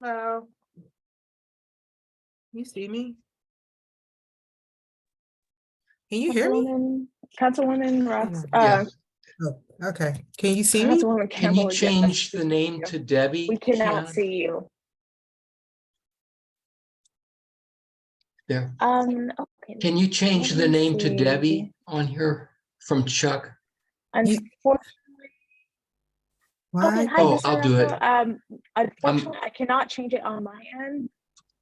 Hello. You see me? Can you hear me? Councilwoman Ross, Yeah. Oh, okay. Can you see me? Councilwoman Can you Campbell, yes, change we the see name you. to Debbie? We cannot Kiana? see you. There. Okay. Can you change Let the me name to see. Debbie on here from Chuck? Unfortunately, Why? hi, Oh, Mr. I'll do it. Russell. Unfortunately, I cannot change it on my end,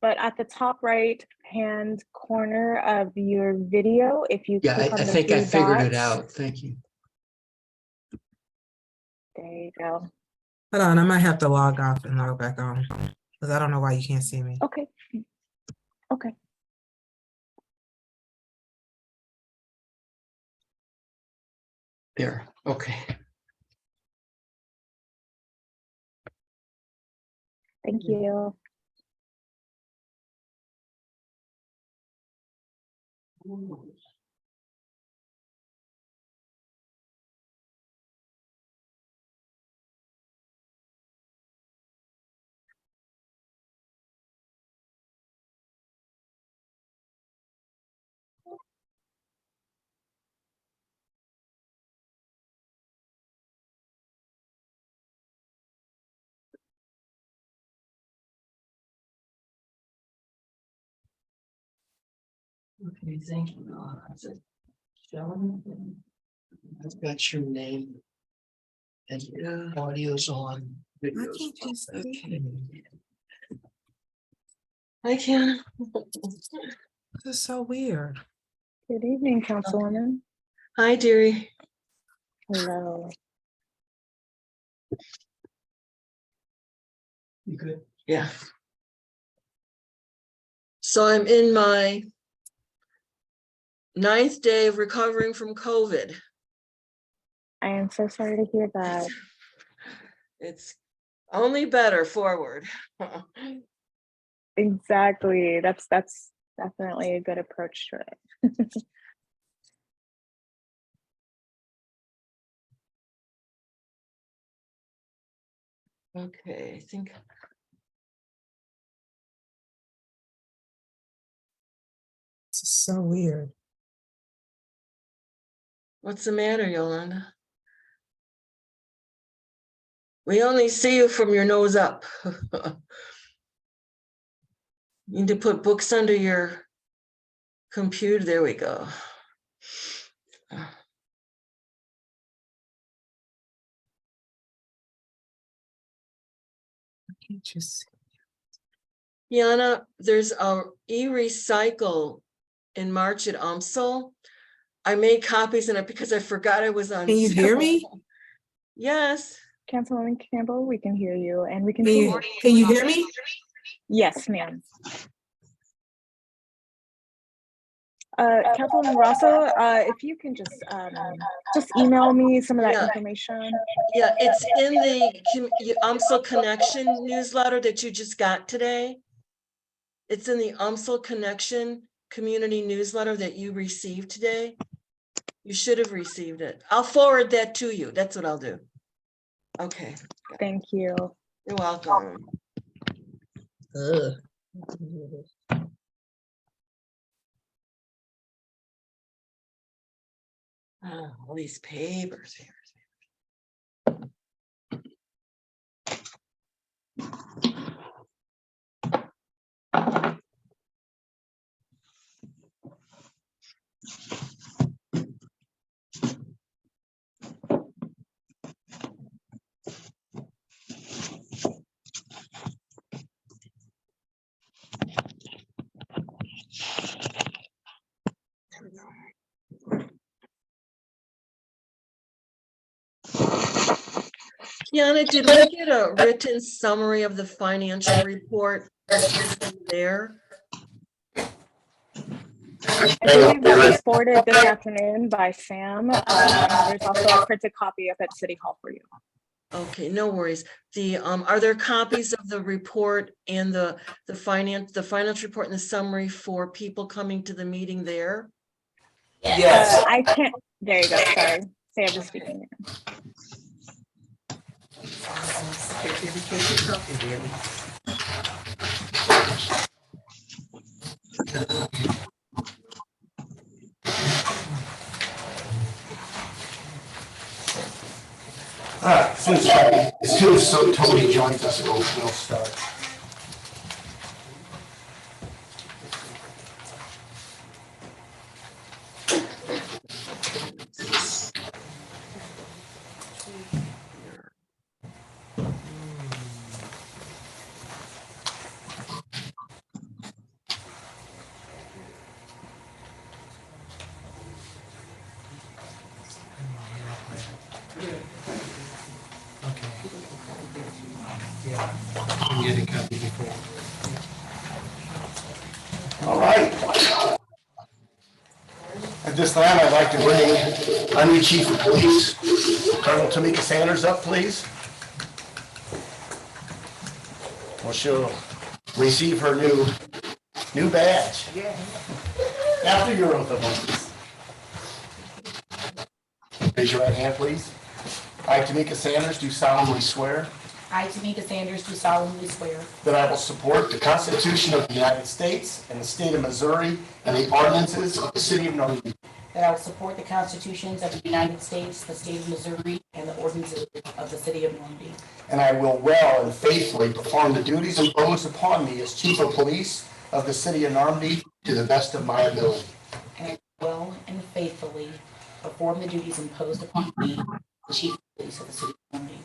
but at the top right hand corner of your video, if you Yeah, click on I the think I three figured it dots, out. Thank you. there you go. Hold on, I might have to log off and log back on because I don't know why you can't see me. Okay. Okay. There. Okay. Thank you. Okay, thank you. I've got your name. And audio's on. I Video's can't on. just see Okay. me. I can. This is so weird. Good evening, Councilwoman. Hi, dearie. Hello. You good? Yeah. So I'm in my 9th day of recovering from COVID. I am so sorry to hear that. It's only better forward. Exactly. That's definitely a good approach to it. Okay, I think. This is so weird. What's the matter, Yolanda? We only see you from your nose up. You need to put books under your computer. There we go. I can't just see. Yana, there's a e-recycle in March at UMSL. I made copies in it because I forgot I was on. Can you hear me? Yes. Councilwoman Campbell, we can hear you and we can Can see you, you. can you hear me? Yes, ma'am. Councilwoman Rosso, if you can just email me some of that Yeah. information. Yeah, it's in the UMSL Connection newsletter that you just got today. It's in the UMSL Connection community newsletter that you received today. You should have received it. I'll forward that to you. That's what I'll do. Okay. Thank you. You're welcome. Ugh. Oh, all these papers here. Kiana, did we get a written summary of the financial report there? I believe that was forwarded this afternoon by Sam. And there's also a printed copy up at City Hall for you. Okay, no worries. The are there copies of the report and the finance report and the summary for people coming to the meeting there? Yes. I can't. There you go. Sorry. Sam was speaking. Okay, baby, take your copy, baby. All right, as soon as Tony joins us, we'll start. All right. At this time, I'd like to bring our new Chief of Police, Colonel Tamika Sanders, up, please. Well, she'll receive her new badge. After your oath of office. Raise your right hand, please. I, Tamika Sanders, do solemnly swear I, Tamika Sanders, do solemnly swear that I will support the Constitution of the United States and the state of Missouri and the ordinances of the city of Normandy, that I will support the constitutions of the United States, the state of Missouri, and the ordinances of the city of Normandy. and I will well and faithfully perform the duties imposed upon me as Chief of Police of the city of Normandy to the best of my ability. And I will and faithfully perform the duties imposed upon me, the chief of police of the city of Normandy.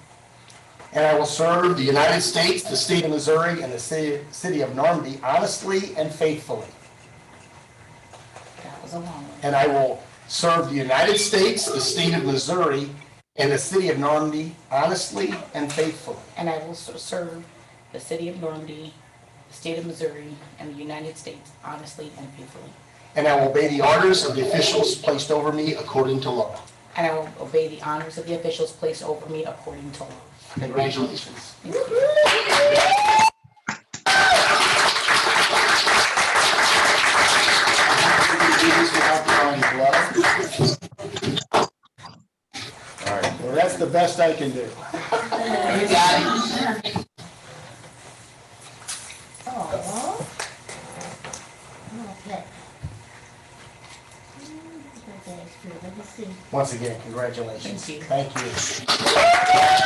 And I will serve the United States, the state of Missouri, and the city of Normandy honestly and faithfully. That was a long one. And I will serve the United States, the state of Missouri, and the city of Normandy honestly and faithfully. And I will serve the city of Normandy, the state of Missouri, and the United States honestly and faithfully. And I will obey the orders of the officials placed over me according to law. And I will obey the honors of the officials placed over me according to law. Congratulations. All right, well, that's the best I can do. You got it. Once again, congratulations. Thank you. Thank you.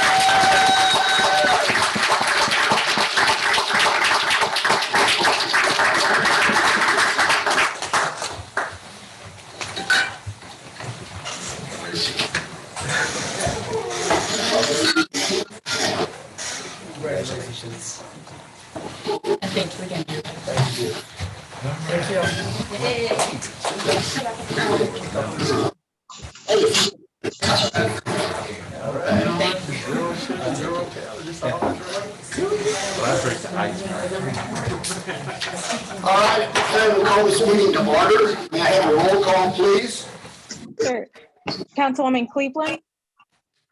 Congratulations. And thank you again. Thank you. All right, we'll call this meeting to order. May I have a roll call, please? Sure. Councilwoman Cleveland,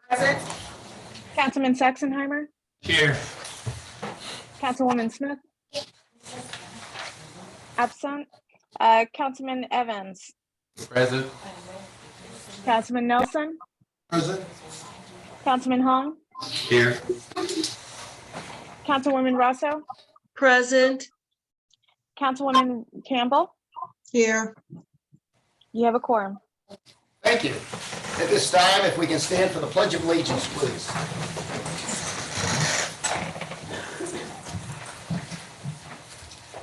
Present. Councilman Sexenheimer, Here. Councilwoman Smith. Absent. Councilman Evans, Present. Councilman Nelson, Present. Councilman Hong, Here. Councilwoman Rosso, Present. Councilwoman Campbell. Here. You have a quorum. Thank you. At this time, if we can stand for the Pledge of Allegiance, please.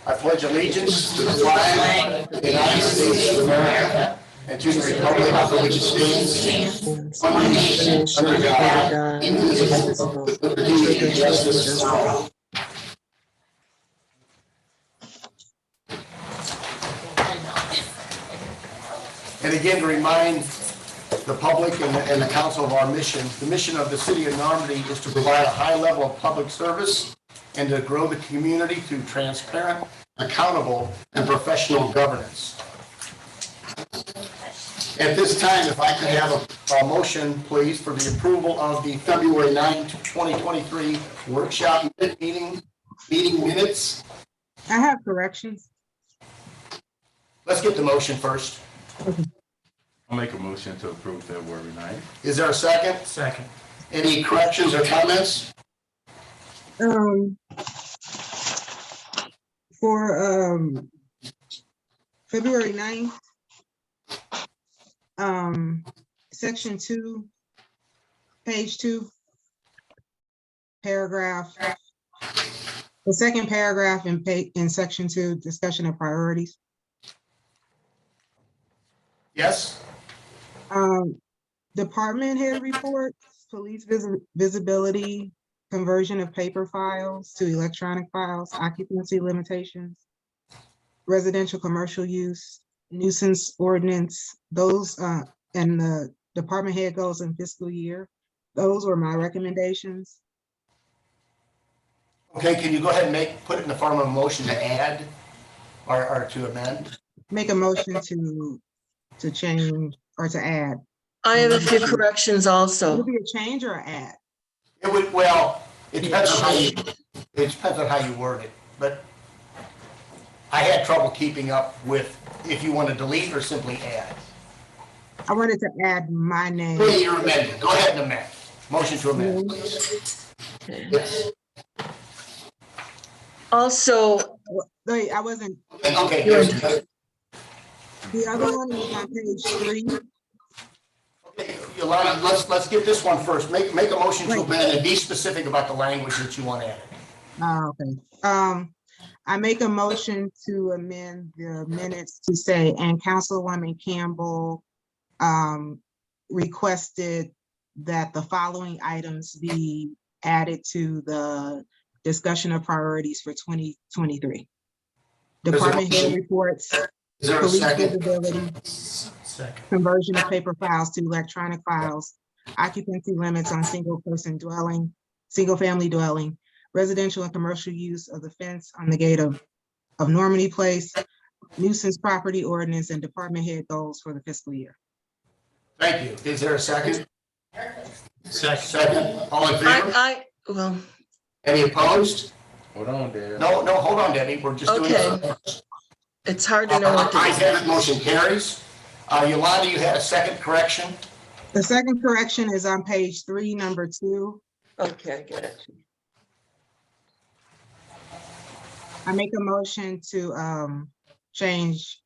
I pledge allegiance to the flag of the United States of America and to the republic for which it stands, one nation, under God, indivisible, with liberty and justice for all. And again, to remind the public and the council of our mission, the mission of the city of Normandy is to provide a high level of public service and to grow the community through transparent, accountable, and professional governance. At this time, if I could have a motion, please, for the approval of the February 9, 2023 workshop meeting minutes. I have corrections. Let's get the motion first. I'll make a motion to approve February 9th. Is there a second? Second. Any corrections or comments? For February 9th. Section 2, page 2, paragraph. The second paragraph in section 2, discussion of priorities. Yes? Department head reports, police visibility, conversion of paper files to electronic files, occupancy limitations, residential commercial use, nuisance ordinance, those, and the department head goals in fiscal year. Those were my recommendations. Okay, can you go ahead and put it in the form of a motion to add or to amend? Make a motion to change or to add. I have a few corrections Would also. it be a change or an add? It would, well, it depends on how you word it, but I had trouble keeping up with if you want to delete or simply add. I wanted to add my name. Well, you're amending. Go ahead and amend. Motion to amend, please. Yes. Also, Wait, I wasn't, Okay, here's the other one was on page 3. okay, Yolanda, let's get this one first. Make a motion to amend and be specific about the language that you want added. Okay. I make a motion to amend the minutes to say, and Councilwoman Campbell requested that the following items be added to the discussion of priorities for 2023. There's a Department head motion. reports, Is there a police second? visibility, Second. conversion of paper files to electronic files, occupancy limits on single family dwelling, residential and commercial use of the fence on the gate of Normandy Place, nuisance property ordinance, and department head goals for the fiscal year. Thank you. Is there a second? Second. All in favor? well, Any opposed? Hold on, Dad. No, hold on, Debbie. We're just doing Okay. this. it's hard to know what to Ayes have it, motion carries. Yolanda, you had a second correction? The second correction is on page 3, number 2. Okay, I get it. I make a motion to change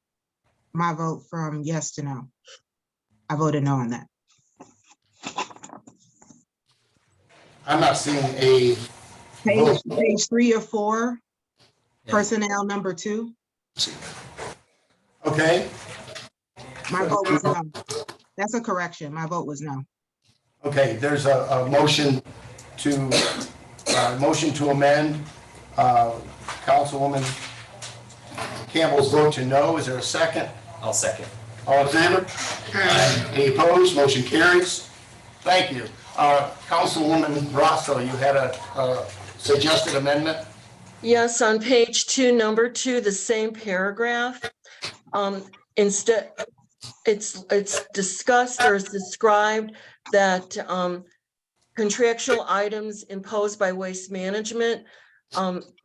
my vote from yes to no. I voted no on that. I'm not seeing a Page 3 of 4, personnel number 2. okay. My vote was no. That's a correction. My vote was no. Okay, there's a motion to amend Councilwoman Campbell's vote to no. Is there a second? I'll second. All in favor? Any opposed? Motion carries. Thank you. Councilwoman Rosso, you had a suggested amendment? Yes, on page 2, number 2, the same paragraph. Instead, it's discussed or is described that contractual items imposed by Waste Management.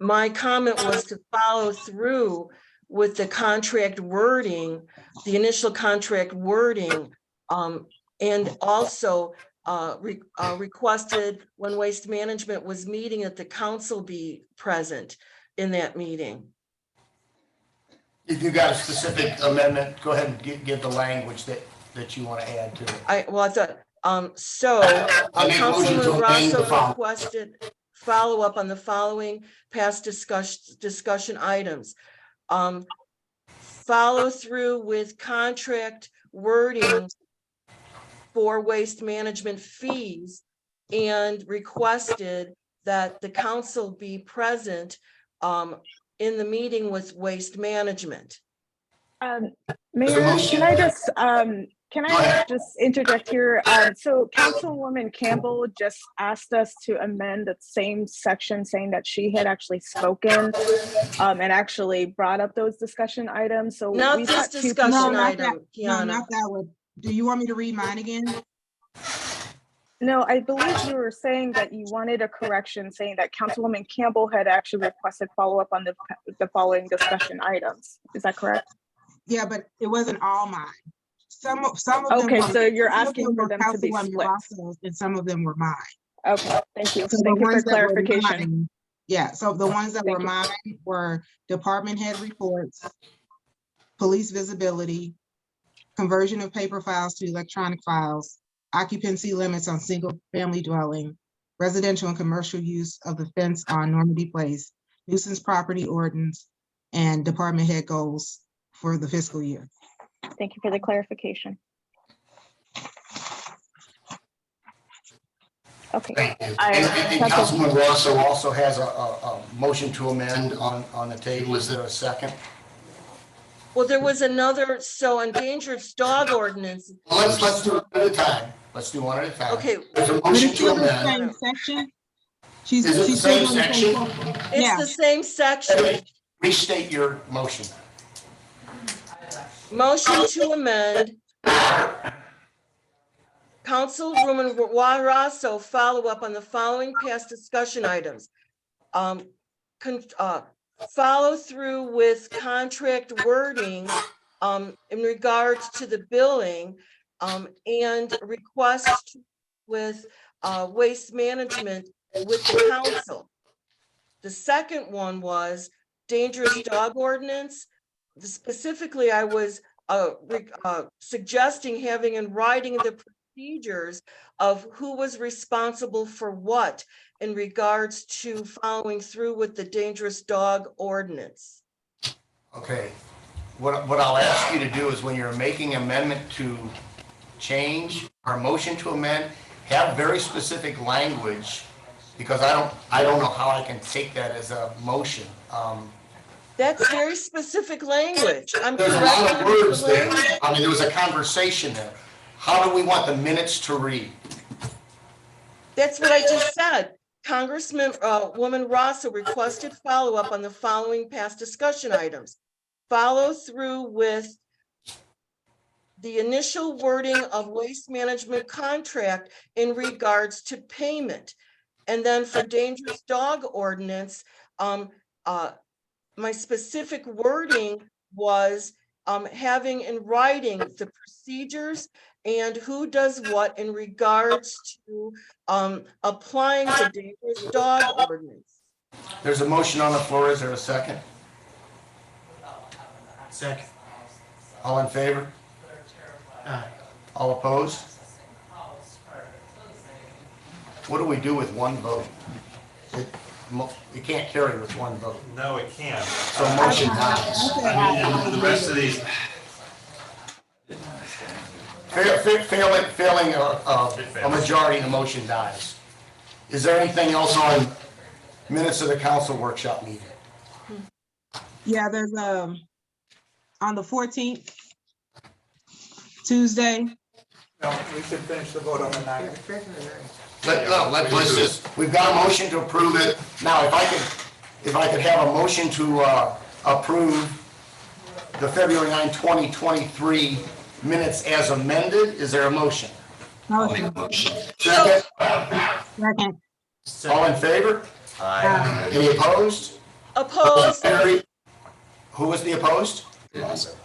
My comment was to follow through with the contract wording, the initial contract wording, and also requested when Waste Management was meeting that the council be present in that meeting. If you got a specific amendment, go ahead and give the language that you want to add to it. I thought, I make a motion to Councilman amend the Rosso following. requested follow-up on the following past discussion items. Follow through with contract wording for Waste Management fees and requested that the council be present in the meeting with Waste Management. Mayor, motion. can I just Go ahead. interject here? So Councilwoman Campbell just asked us to amend the same section, saying that she had actually spoken and actually brought up those discussion items. So Not we've this got two discussion people- not item, No, Kiana. not that one. Do you want me to read mine again? No, I believe you were saying that you wanted a correction, saying that Councilwoman Campbell had actually requested follow-up on the following discussion items. Is that correct? Yeah, but it wasn't all mine. Some of them. Okay, were- so you're some of asking for were them to be Councilwoman split. Rosso's, and some of them were mine. Okay, thank you. So the Thank you for ones that were clarification. mine- Yeah, so the ones that were Thank you. mine were department head reports, police visibility, conversion of paper files to electronic files, occupancy limits on single-family dwelling, residential and commercial use of the fence on Normandy Place, nuisance property ordinance, and department head goals for the fiscal year. Thank you for the clarification. Okay. Thank you. I- And Councilman Rosso also has a motion to amend on the table. Is there a second? Well, there was another, so on dangerous dog ordinance, Let's do it at a time. Let's do one at a time. okay, There's a But motion it's to still the amend. same section. She's Is it the she's same still on the section? it's the same section. Restate your motion. Motion to amend. Councilwoman Rosso, follow up on the following past discussion items. Follow through with contract wording in regards to the billing and request with waste management with the council. The second one was dangerous dog ordinance. Specifically, I was suggesting having in writing the procedures of who was responsible for what in regards to following through with the dangerous dog ordinance. Okay. What I'll ask you to do is when you're making amendment to change our motion to amend, have very specific language, because I don't know how I can take that as a motion. That's very specific language. I'm There's a lot of correcting words the there. language. I mean, there was a conversation there. How do we want the minutes to read? That's what I just said. Congressman, Woman Rosso requested follow-up on the following past discussion items. Follow through with the initial wording of waste management contract in regards to payment. And then for dangerous dog ordinance, my specific wording was having in writing the procedures and who does what in regards to applying the dangerous dog ordinance. There's a motion on the floor. Is there a second? Second. All in favor? All opposed? What do we do with one vote? It can't carry with one vote. No, it can't. So motion dies. I mean, the rest of these, Failing a majority, the motion dies. Is there anything else on minutes of the council workshop meeting? Yeah, there's on the 14th, Tuesday. No, we should finish the vote on the 9th. Let's just, we've got a motion to approve it. Now, if I could have a motion to approve the February 9, 2023 minutes as amended, is there a motion? Motion. Second, Second. all in favor? Any opposed? Opposed, Carried. Who was the opposed?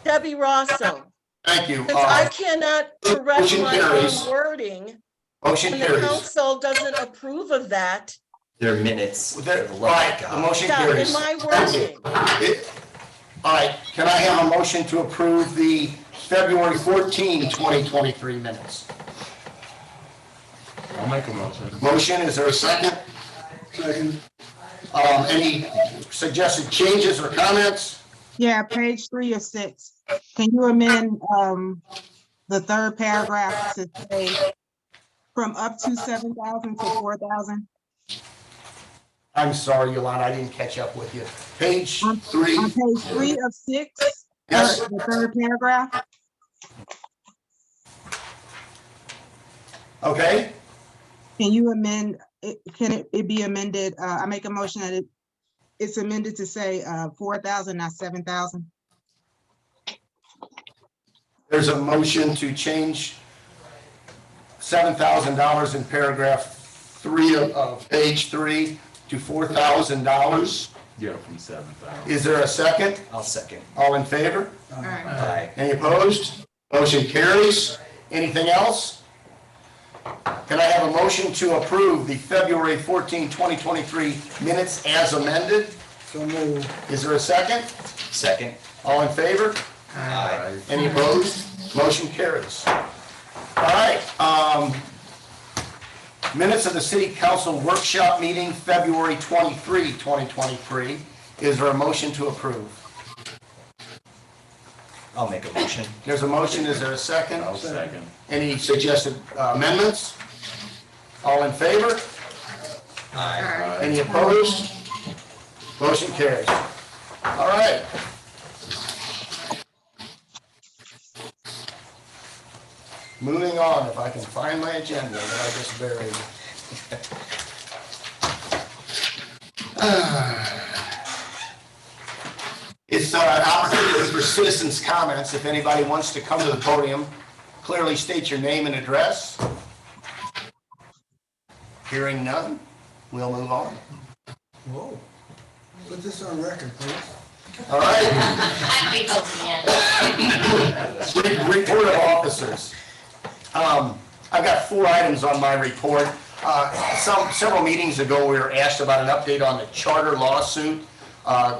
Debbie Rosso. Thank you. Since I cannot correct Motion my carries. own wording, Motion and the carries. council doesn't approve of that, Their minutes. There- For the All love of right, the God. motion yeah, carries. in my Thank you. wording. All right, can I have a motion to approve the February 14, 2023 minutes? I'll make a motion. Motion, is there a second? Second. Any suggested changes or comments? Yeah, page 3 of 6. Can you amend the third paragraph to say from up to 7,000 to 4,000? I'm sorry, Yolanda, I didn't catch up with you. Page 3, On page 3 of 6, Yes. the third paragraph. okay? Can you amend, can it be amended? I make a motion that it's amended to say 4,000, not 7,000. There's a motion to change $7,000 in paragraph 3 of page 3 to $4,000. Yeah, from 7,000. Is there a second? I'll second. All in favor? Aye. Any opposed? Motion carries. Anything else? Can I have a motion to approve the February 14, 2023 minutes as amended? So move. Is there a second? Second. All in favor? Any opposed? Motion carries. All right, minutes of the city council workshop meeting, February 23, 2023. Is there a motion to approve? I'll make a motion. There's a motion, is there a second? I'll second. Any suggested amendments? All in favor? Aye. Any opposed? Motion carries. All right. Moving on, if I can find my agenda that I just buried. It's an opportunity for citizens' comments. If anybody wants to come to the podium, clearly state your name and address. Hearing none, we'll move on. Whoa. Put this on record, please. All right. Wait till the end. Report of officers. I've got 4 items on my report. Several meetings ago, we were asked about an update on the charter lawsuit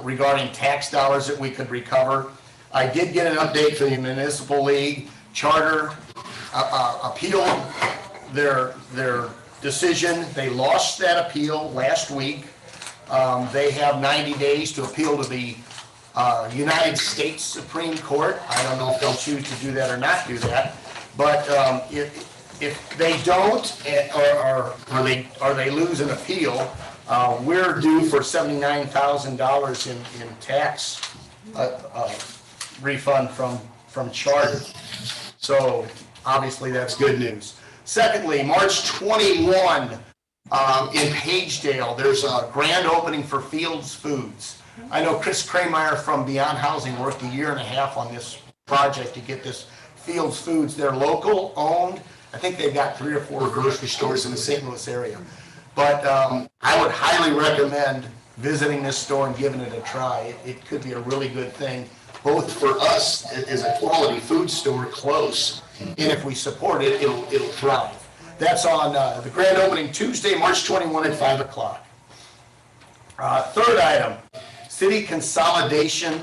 regarding tax dollars that we could recover. I did get an update from the Municipal League. Charter appealed their decision. They lost that appeal last week. They have 90 days to appeal to the United States Supreme Court. I don't know if they'll choose to do that or not do that. But if they don't, or they lose an appeal, we're due for $79,000 in tax refund from Charter. So obviously that's good news. Secondly, March 21 in Pagedale, there's a grand opening for Fields Foods. I know Chris Krameyer from Beyond Housing worked 1.5 years on this project to get this Fields Foods. They're local owned. I think they've got 3 or 4 grocery stores in the St. Louis area. But I would highly recommend visiting this store and giving it a try. It could be a really good thing, both for us as a quality food store close, and if we support it, it'll thrive. That's on the grand opening Tuesday, March 21 at 5 o'clock. Third item, city consolidation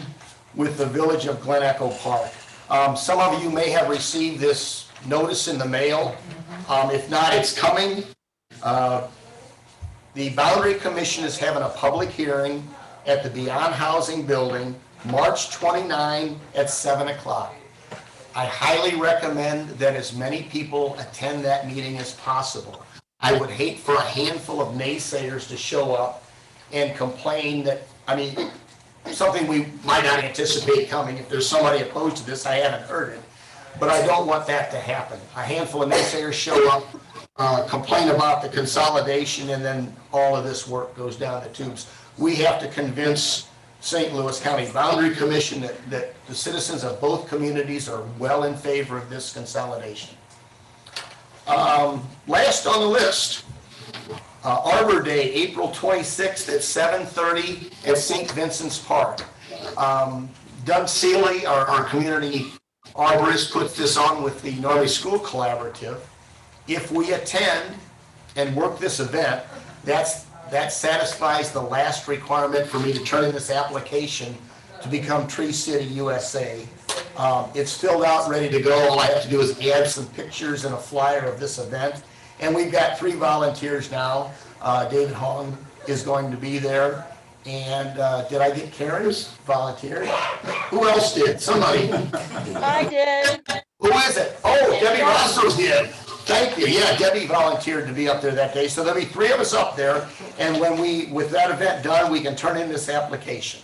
with the village of Glen Echo Park. Some of you may have received this notice in the mail. If not, it's coming. The Boundary Commission is having a public hearing at the Beyond Housing Building, March 29 at 7 o'clock. I highly recommend that as many people attend that meeting as possible. I would hate for a handful of naysayers to show up and complain that, I mean, something we might not anticipate coming. If there's somebody opposed to this, I haven't heard it. But I don't want that to happen. A handful of naysayers show up, complain about the consolidation, and then all of this work goes down the tubes. We have to convince St. Louis County Boundary Commission that the citizens of both communities are well in favor of this consolidation. Last on the list, Arbor Day, April 26th at 7:30 at St. Vincent's Park. Doug Seeley, our community arborist, puts this on with the Norway School Collaborative. If we attend and work this event, that satisfies the last requirement for me to turn in this application to become Tree City USA. It's filled out, ready to go. All I have to do is add some pictures and a flyer of this event. And we've got 3 volunteers now. David Hong is going to be there. And did I get Karen's volunteer? Who else did? Somebody. I did. Who is it? Oh, Debbie Rosso did. Thank you. Yeah, Debbie volunteered to be up there that day. So there'll be 3 of us up there. And with that event done, we can turn in this application.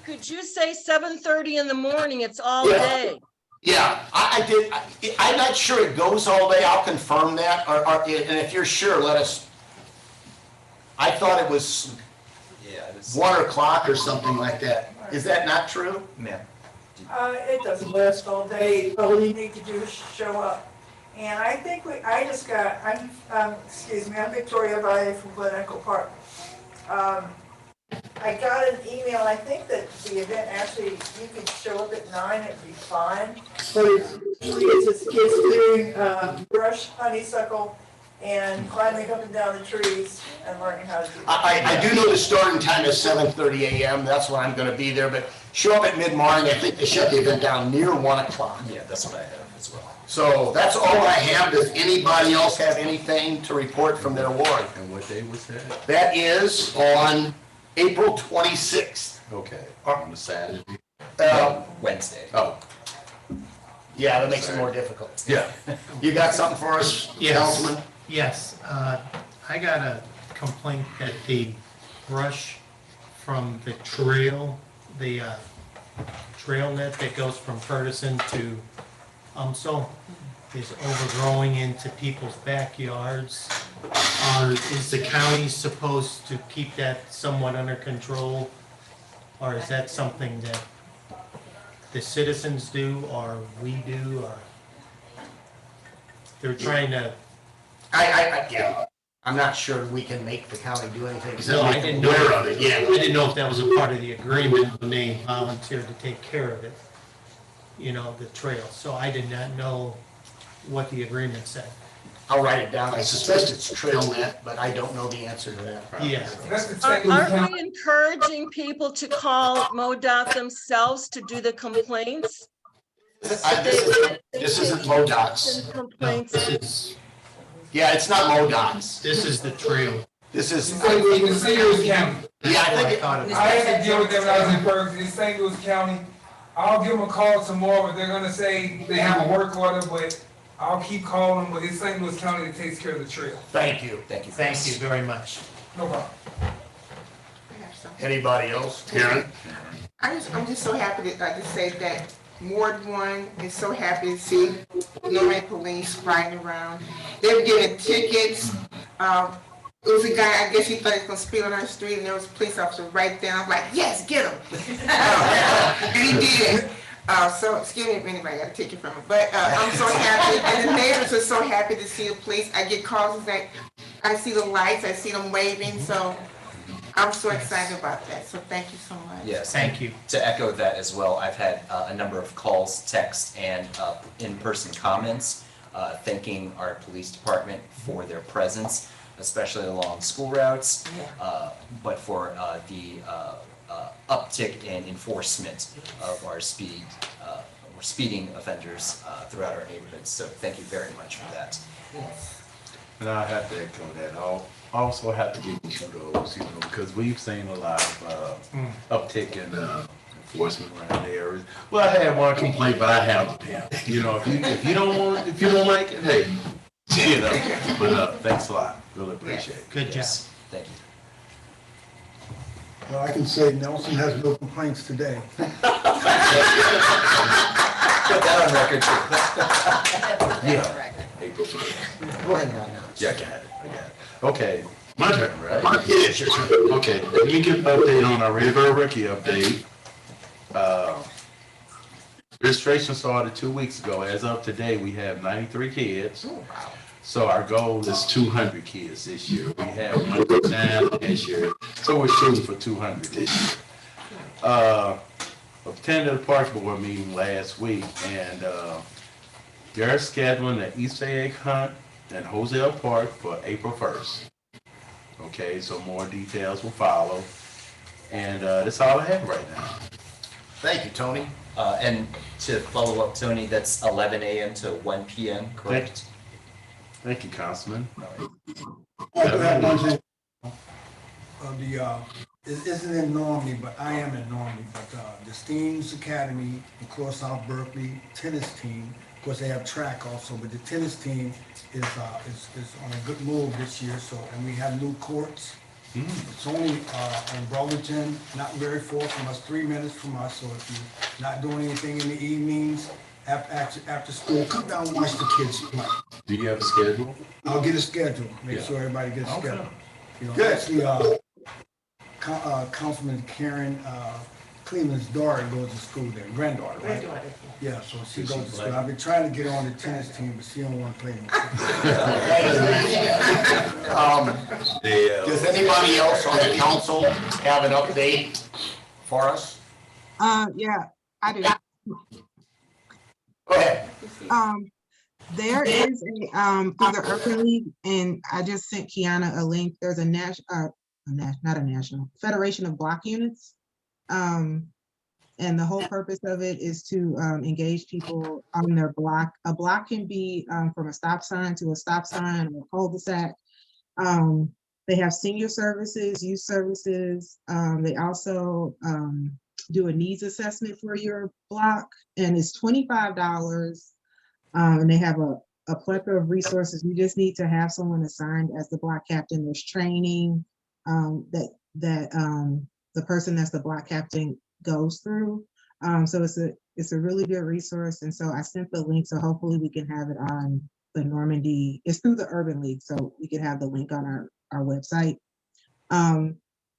Could you say 7:30 in the morning? It's all Yeah. day. Yeah, I did. I'm not sure it goes all day. I'll confirm that. And if you're sure, let us. I thought it was Yeah, it's, 1 o'clock or something like that. Is that not true? ma'am. It doesn't last all day. All you need to do is show up. And I think I'm Victoria Valle from Glen Echo Park. I got an email, I think that the event actually, you could show up at 9, it'd be fine. But it's clearing brush, honeysuckle, and climbing up and down the trees and learning how to do that. I do know the starting time is 7:30 a.m. That's when I'm gonna be there, but show up at mid-morning. I think they shut the event down near 1 o'clock. Yeah, that's what I have as well. So that's all I have. Does anybody else have anything to report from their ward? And what day was that? That is on April 26th. Okay, on the Saturday. Wednesday. Oh, Yeah, that makes it more difficult. yeah. You got something for us, Yes. Councilman? Yes, I got a complaint that the brush from the trail, the trail net that goes from Ferguson to UMSL is overgrowing into people's backyards. Is the county supposed to keep that somewhat under control? Or is that something that the citizens do, or we do, or they're trying to? Yeah. I'm not sure we can make the county do anything. No, I didn't know. Aware of it, yeah. I didn't know if that was a part of the agreement when they volunteered to take care of it, you know, the trail. So I did not know what the agreement said. I'll write it down. I suspect it's trail net, but I don't know the answer to that. Yeah. Aren't we encouraging people to call MoDOT themselves to do the complaints? This isn't MoDOT's. No, Complaints. this is, Yeah, it's not MoDOT's. this is the trail. This is, St. Louis County. yeah, I think, I had to deal with them when I was in Ferguson, in St. Louis County. I'll give them a call tomorrow, but they're gonna say they have a work order, but I'll keep calling them, but it's St. Louis County that takes care of the trail. thank you. Thank you. Thank you very much. No problem. Anybody else? Karen? I'm just so happy to just say that Ward 1 is so happy to see Norman police riding around. They were getting tickets. It was a guy, I guess he thought he was gonna speed on our street, and there was a police officer right there. I'm like, yes, get him. And he did. So, excuse me if anybody got a ticket from him, but I'm so happy. And the neighbors are so happy to see the police. I get calls that I see the lights, I see them waving, so I'm so excited about that. So thank you so much. Yes. Thank you. To echo that as well, I've had a number of calls, texts, and in-person comments thanking our police department for their presence, especially along school routes, but for the uptick in enforcement of our speeding offenders throughout our neighborhoods. So thank you very much for that. And I have to echo that. I'll also have to give you kudos, you know, because we've seen a lot of uptick in enforcement around the areas. Well, I had one complaint, but I handled it. You know, if you don't like it, hey, you know. But thanks a lot. Really appreciate it. Good job. Yes. Thank you. Well, I can say Nelson has no complaints today. Put that on record too. Yeah. April 1st. Go ahead, Ron. Yeah, I got it. Okay, my turn, right? It is your turn. Okay, let me give an update on our Rayburn Rookie update. Registration started 2 weeks ago. As of today, we have 93 kids. So our goal is 200 kids this year. We have 109 this year, so we're shooting for 200 this year. Attended the park board meeting last week, and they're scheduling the Easter egg hunt in Hosea Park for April 1st. Okay, so more details will follow, and that's all I have right now. Thank you, Tony. And to follow up, Tony, that's 11 a.m. to 1 p.m., correct? Thank you, Councilman. I do have one thing. It isn't in Normandy, but I am in Normandy, but the Steams Academy in Close South Berkeley tennis team, of course they have track also, but the tennis team is on a good move this year, so, and we have new courts. It's only in Burlington, not very far from us, 3 minutes from us, so if you're not doing anything in the evenings, after school, come down and watch the kids play. Do you have a schedule? I'll get a schedule, make sure everybody gets a schedule. You know, actually, Councilman Karen Cleveland's daughter goes to school there, granddaughter, right? Yeah, so she goes to school. I've been trying to get on the tennis team, but she don't want to play no. Does anybody else on the council have an update for us? Yeah, I do. Go ahead. There is through the Urban League, and I just sent Kiana a link. There's a not a national Federation of Block Units. And the whole purpose of it is to engage people on their block. A block can be from a stop sign to a stop sign or a cul-de-sac. They have senior services, youth services. They also do a needs assessment for your block, and it's $25. And they have a plethora of resources. You just need to have someone assigned as the block captain. There's training that the person that's the block captain goes through. So it's a really good resource. And so I sent the link, so hopefully we can have it on the Normandy. It's through the Urban League, so we can have the link on our website.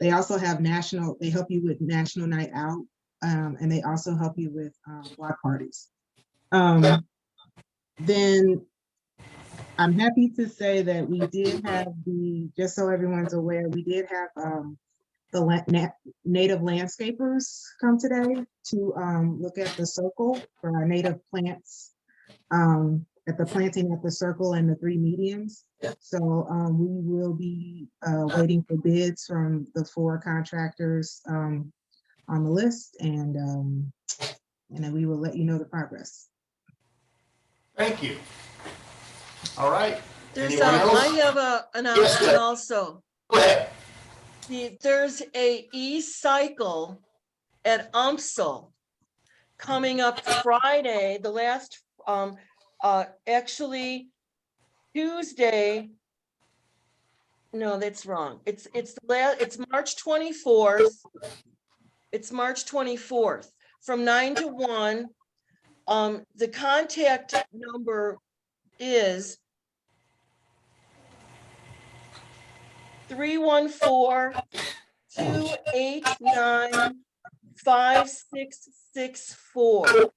They also have they help you with National Night Out, and they also help you with block parties. Then I'm happy to say that we did have just so everyone's aware, we did have the native landscapers come today to look at the circle for our native plants, at the planting at the circle and the 3 medians. So we will be waiting for bids from the 4 contractors on the list, and then we will let you know the progress. Thank you. All right. There's Anyone else? I have an announcement Yes, also. Go ahead. There's a e-cycle at UMSL coming up Friday, the last, actually Tuesday. No, that's wrong. It's March 24th. It's March 24th from 9 to 1. The contact number is 314-289-5664.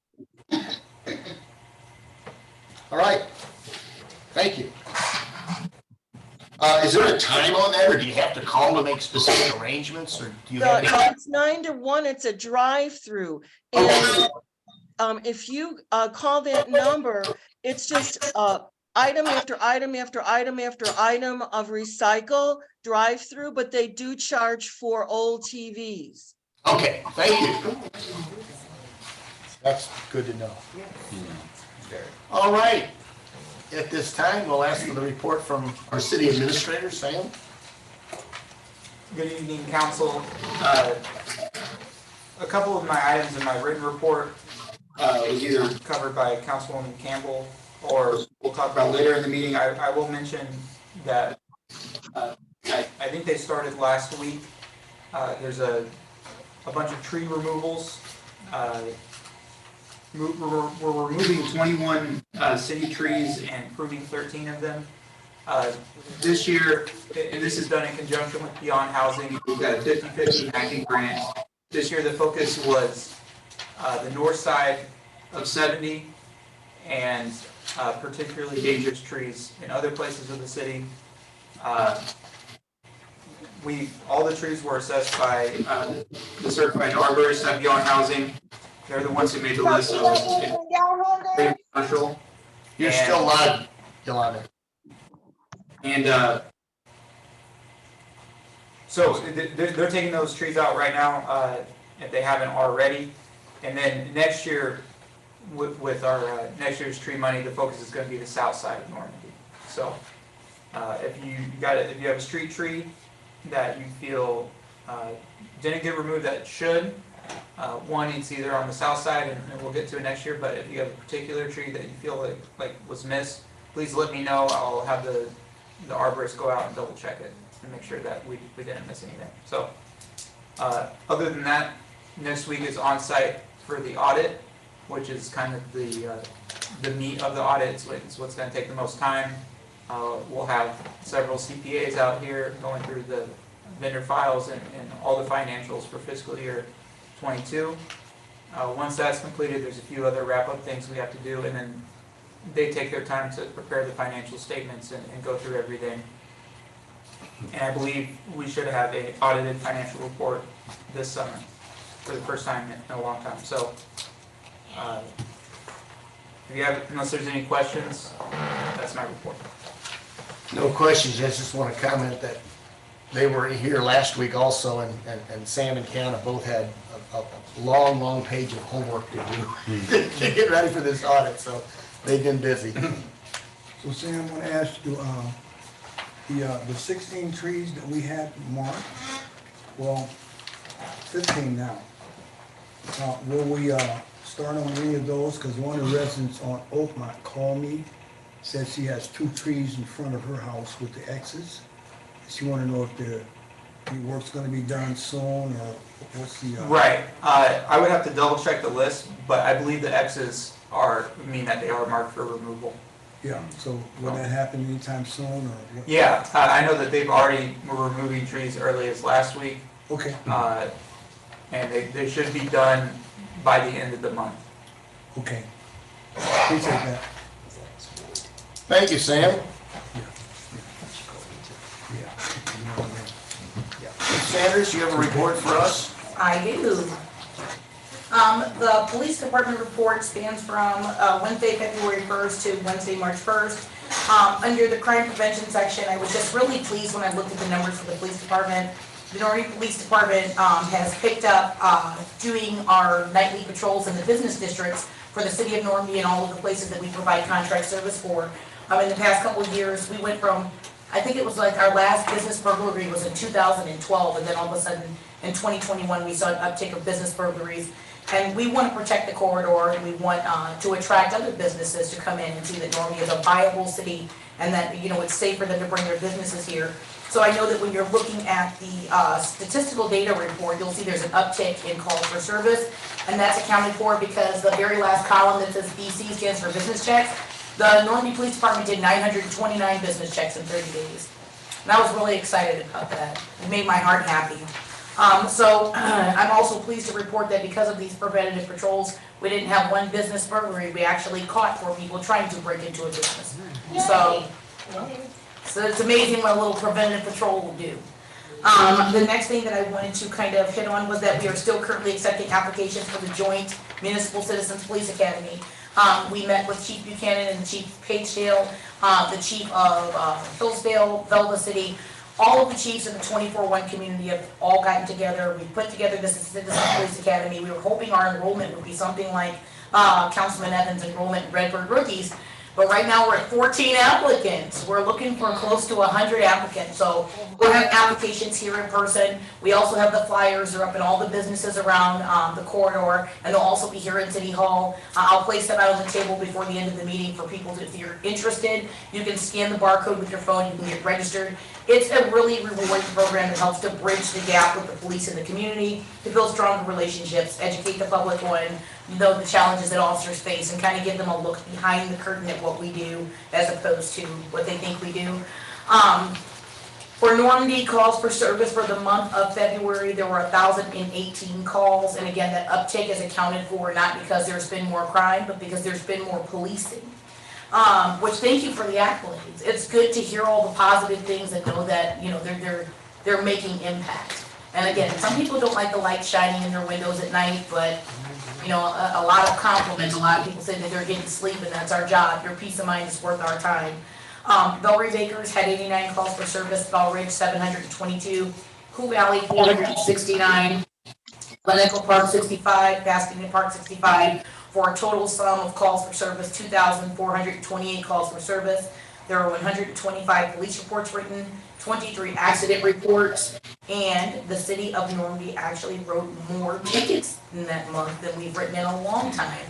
All right. Thank you. Is there a time on that, or do you have to call to make specific arrangements, or do you have? It's 9 to 1. It's a drive-through. And if you call that number, it's just item after item after item after item of recycle drive-through, but they do charge for old TVs. Okay, thank you. That's good to know. All right. At this time, we'll ask for the report from our city administrator, Sam. Good evening, council. A couple of my items in my written report was either covered by Councilwoman Campbell or we'll talk about later in the meeting. I will mention that I think they started last week. There's a bunch of tree removals. We're removing 21 city trees and pruning 13 of them. This year, and this is done in conjunction with Beyond Housing, we've got a 50-50 matching grant. This year, the focus was the north side of 70 and particularly dangerous trees in other places of the city. All the trees were assessed by the certified arborists at Beyond Housing. They're the ones who made the list of commercial. You're still live, Yolanda. And so they're taking those trees out right now, if they haven't already. And then next year, with our next year's tree money, the focus is going to be the south side of Normandy. So if you have a street tree that you feel didn't get removed that it should, one, it's either on the south side, and we'll get to it next year. But if you have a particular tree that you feel like was missed, please let me know. I'll have the arborist go out and double check it and make sure that we didn't miss anything. So other than that, next week is on site for the audit, which is kind of the meat of the audit. It's what's going to take the most time. We'll have several CPAs out here going through the vendor files and all the financials for fiscal year 22. Once that's completed, there's a few other wrap-up things we have to do, and then they take their time to prepare the financial statements and go through everything. And I believe we should have an audited financial report this summer for the first time in a long time. So Unless there's any questions, that's my report. No questions, I just want to comment that they were here last week also, and Sam and Kiana both had a long page of homework to do to get ready for this audit, so they've been busy. So Sam, I want to ask you, the 16 trees that we had marked, well, 15 now. Will we start on any of those? Because one of the residents on Oakmont called me, said she has 2 trees in front of her house with the X's. She want to know if the work's going to be done soon, or what's the... Right, I would have to double check the list, but I believe the X's mean that they are marked for removal. Yeah, so will that happen anytime soon, or what? Yeah, I know that they've already were removing trees early as last week. Okay. And they should be done by the end of the month. Okay. Appreciate that. Thank you, Sam. Ms. Sanders, you have a report for us? I do. The police department report spans from Wednesday, February 1st to Wednesday, March 1st. Under the crime prevention section, I was just really pleased when I looked at the numbers for the police department. The Normandy Police Department has picked up doing our nightly patrols in the business districts for the city of Normandy and all of the places that we provide contract service for. In the past couple of years, we went from, I think it was like our last business burglary was in 2012, and then all of a sudden in 2021 we saw an uptick of business burglaries. And we want to protect the corridor, and we want to attract other businesses to come in and see that Normandy is a viable city, and that, you know, it's safe for them to bring their businesses here. So I know that when you're looking at the statistical data report, you'll see there's an uptick in calls for service, and that's accounted for because the very last column that says BC stands for business checks. The Normandy Police Department did 929 business checks in 30 days. And I was really excited about that. It made my heart happy. I'm also pleased to report that because of these preventative patrols, we didn't have one business burglary. We actually caught 4 people trying to break into a business. So it's amazing what a little preventative patrol will do. The next thing that I wanted to kind of hit on was that we are still currently accepting applications for the joint Municipal Citizens Police Academy. We met with Chief Buchanan and Chief Pagedale, the Chief of Hillsdale, Velva City. All of the chiefs in the 24-1 community have all gotten together. We put together this Citizen Police Academy. We were hoping our enrollment would be something like Councilman Evans' enrollment in Redbird Rookies. But right now we're at 14 applicants. We're looking for close to 100 applicants. So we'll have applications here in person. We also have the flyers. They're up in all the businesses around the corridor, and they'll also be here in City Hall. I'll place them out on the table before the end of the meeting for people to, if you're interested, you can scan the barcode with your phone, you can get registered. It's a really rewarding program that helps to bridge the gap with the police and the community, to build stronger relationships, educate the public on the challenges that officers face, and kind of give them a look behind the curtain at what we do as opposed to what they think we do. For Normandy, calls for service for the month of February, there were 1,018 calls, and again, that uptick is accounted for not because there's been more crime, but because there's been more policing. Which, thank you for the accolades. It's good to hear all the positive things and know that, you know, they're making impact. And again, some people don't like the light shining in their windows at night, but you know, a lot of compliments. A lot of people say that they're getting sleep, and that's our job. Your peace of mind is worth our time. Belridge Acres had 89 calls for service. Belridge 722. Cool Valley 469. Lenico Park 65. Basking Park 65. For a total sum of calls for service 2,428 calls for service. There were 125 police reports written, 23 accident reports, and the city of Normandy actually wrote more tickets in that month than we've written in a long time.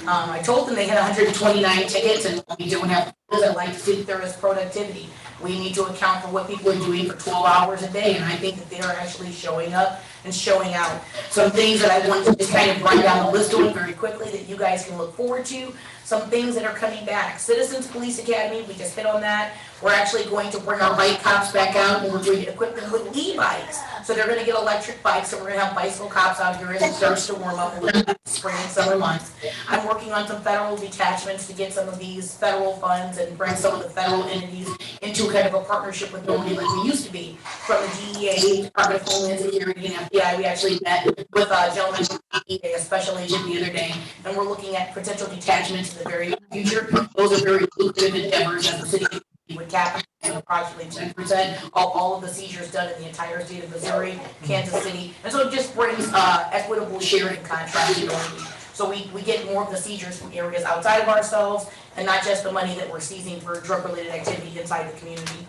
I told them they had 129 tickets, and we don't have, I like to think there is productivity. We need to account for what people are doing for 12 hours a day, and I think that they are actually showing up and showing out. Some things that I want to just kind of run down the list on very quickly that you guys can look forward to. Some things that are coming back. Citizens Police Academy, we just hit on that. We're actually going to bring our bike cops back out, and we're going to equip them with e-bikes. So they're going to get electric bikes, and we're going to have bicycle cops out here as it starts to warm up a little bit in spring and summer months. I'm working on some federal detachments to get some of these federal funds and bring some of the federal entities into kind of a partnership with Normandy like we used to be. From the DEA, Department of Homeland Security, and FBI, we actually met with a gentleman from a special agent the other day, and we're looking at potential detachments in the very future. Those are very lucrative endeavors as the city would cap approximately 10% of all of the seizures done in the entire state of Missouri, Kansas City. And so it just brings equitable sharing contractability. So we get more of the seizures from areas outside of ourselves and not just the money that we're seizing for drug-related activity inside the community.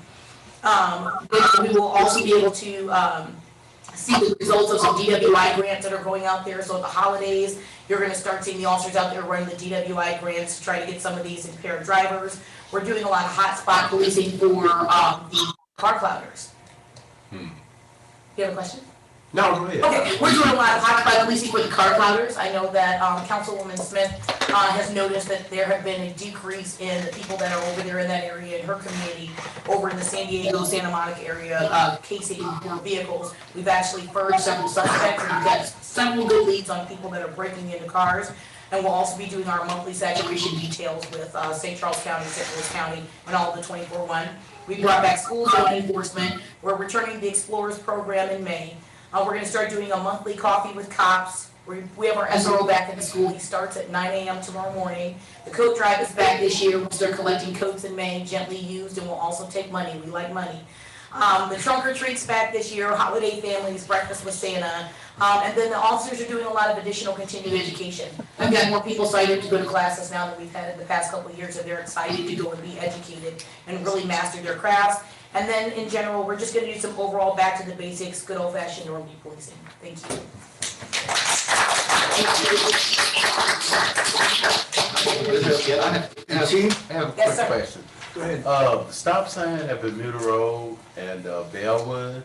We will also be able to see the results of some DWI grants that are going out there. So at the holidays, you're gonna start seeing the officers out there running the DWI grants to try to get some of these impaired drivers. We're doing a lot of hotspot policing for the car clouders. You have a question? No, go ahead. Okay, we're doing a lot of hotspot policing for the car clouders. I know that Councilwoman Smith has noticed that there have been a decrease in the people that are over there in that area in her community, over in the San Diego, Santa Monica area, casing for vehicles. We've actually purged several suspects, and we've got several good leads on people that are breaking into cars. And we'll also be doing our monthly saturation details with St. Charles County, St. Louis County, and all of the 24/1. We brought back school zone enforcement. We're returning the Explorers program in May. We're gonna start doing a monthly coffee with cops. We have our SRO back in the school. He starts at 9 a.m. tomorrow morning. The coat drive is back this year. We'll start collecting coats in May, gently used, and we'll also take money. We like money. The trunk or treat's back this year, holiday families, breakfast with Santa. And then the officers are doing a lot of additional continuing education. I've got more people signed up to go to classes now than we've had in the past couple of years, and they're excited to go and be educated and really master their crafts. And then in general, we're just gonna do some overall back to the basics, good old fashioned Normandy policing. Thank you. Chief, I have a Yes, quick sir. question. Go ahead. Stop sign at Bermuda Road and Bellwood,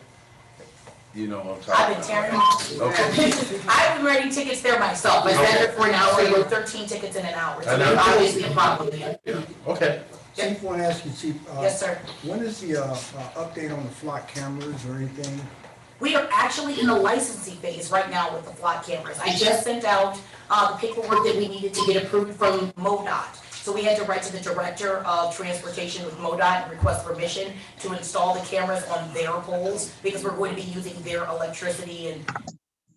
you know what I'm I've talking been about? tearing Okay. I've been writing tickets there myself. I sat there for an hour, I wrote 13 tickets in an hour. So there's obviously a problem there. Yeah, okay. Chief, want to ask you, Chief. Yes, sir. When is the update on the flock cameras or anything? We are actually in the licensing phase right now with the flock cameras. I just sent out the paperwork that we needed to get approved from MoDOT. So we had to write to the Director of Transportation with MoDOT and request permission to install the cameras on their poles because we're going to be using their electricity and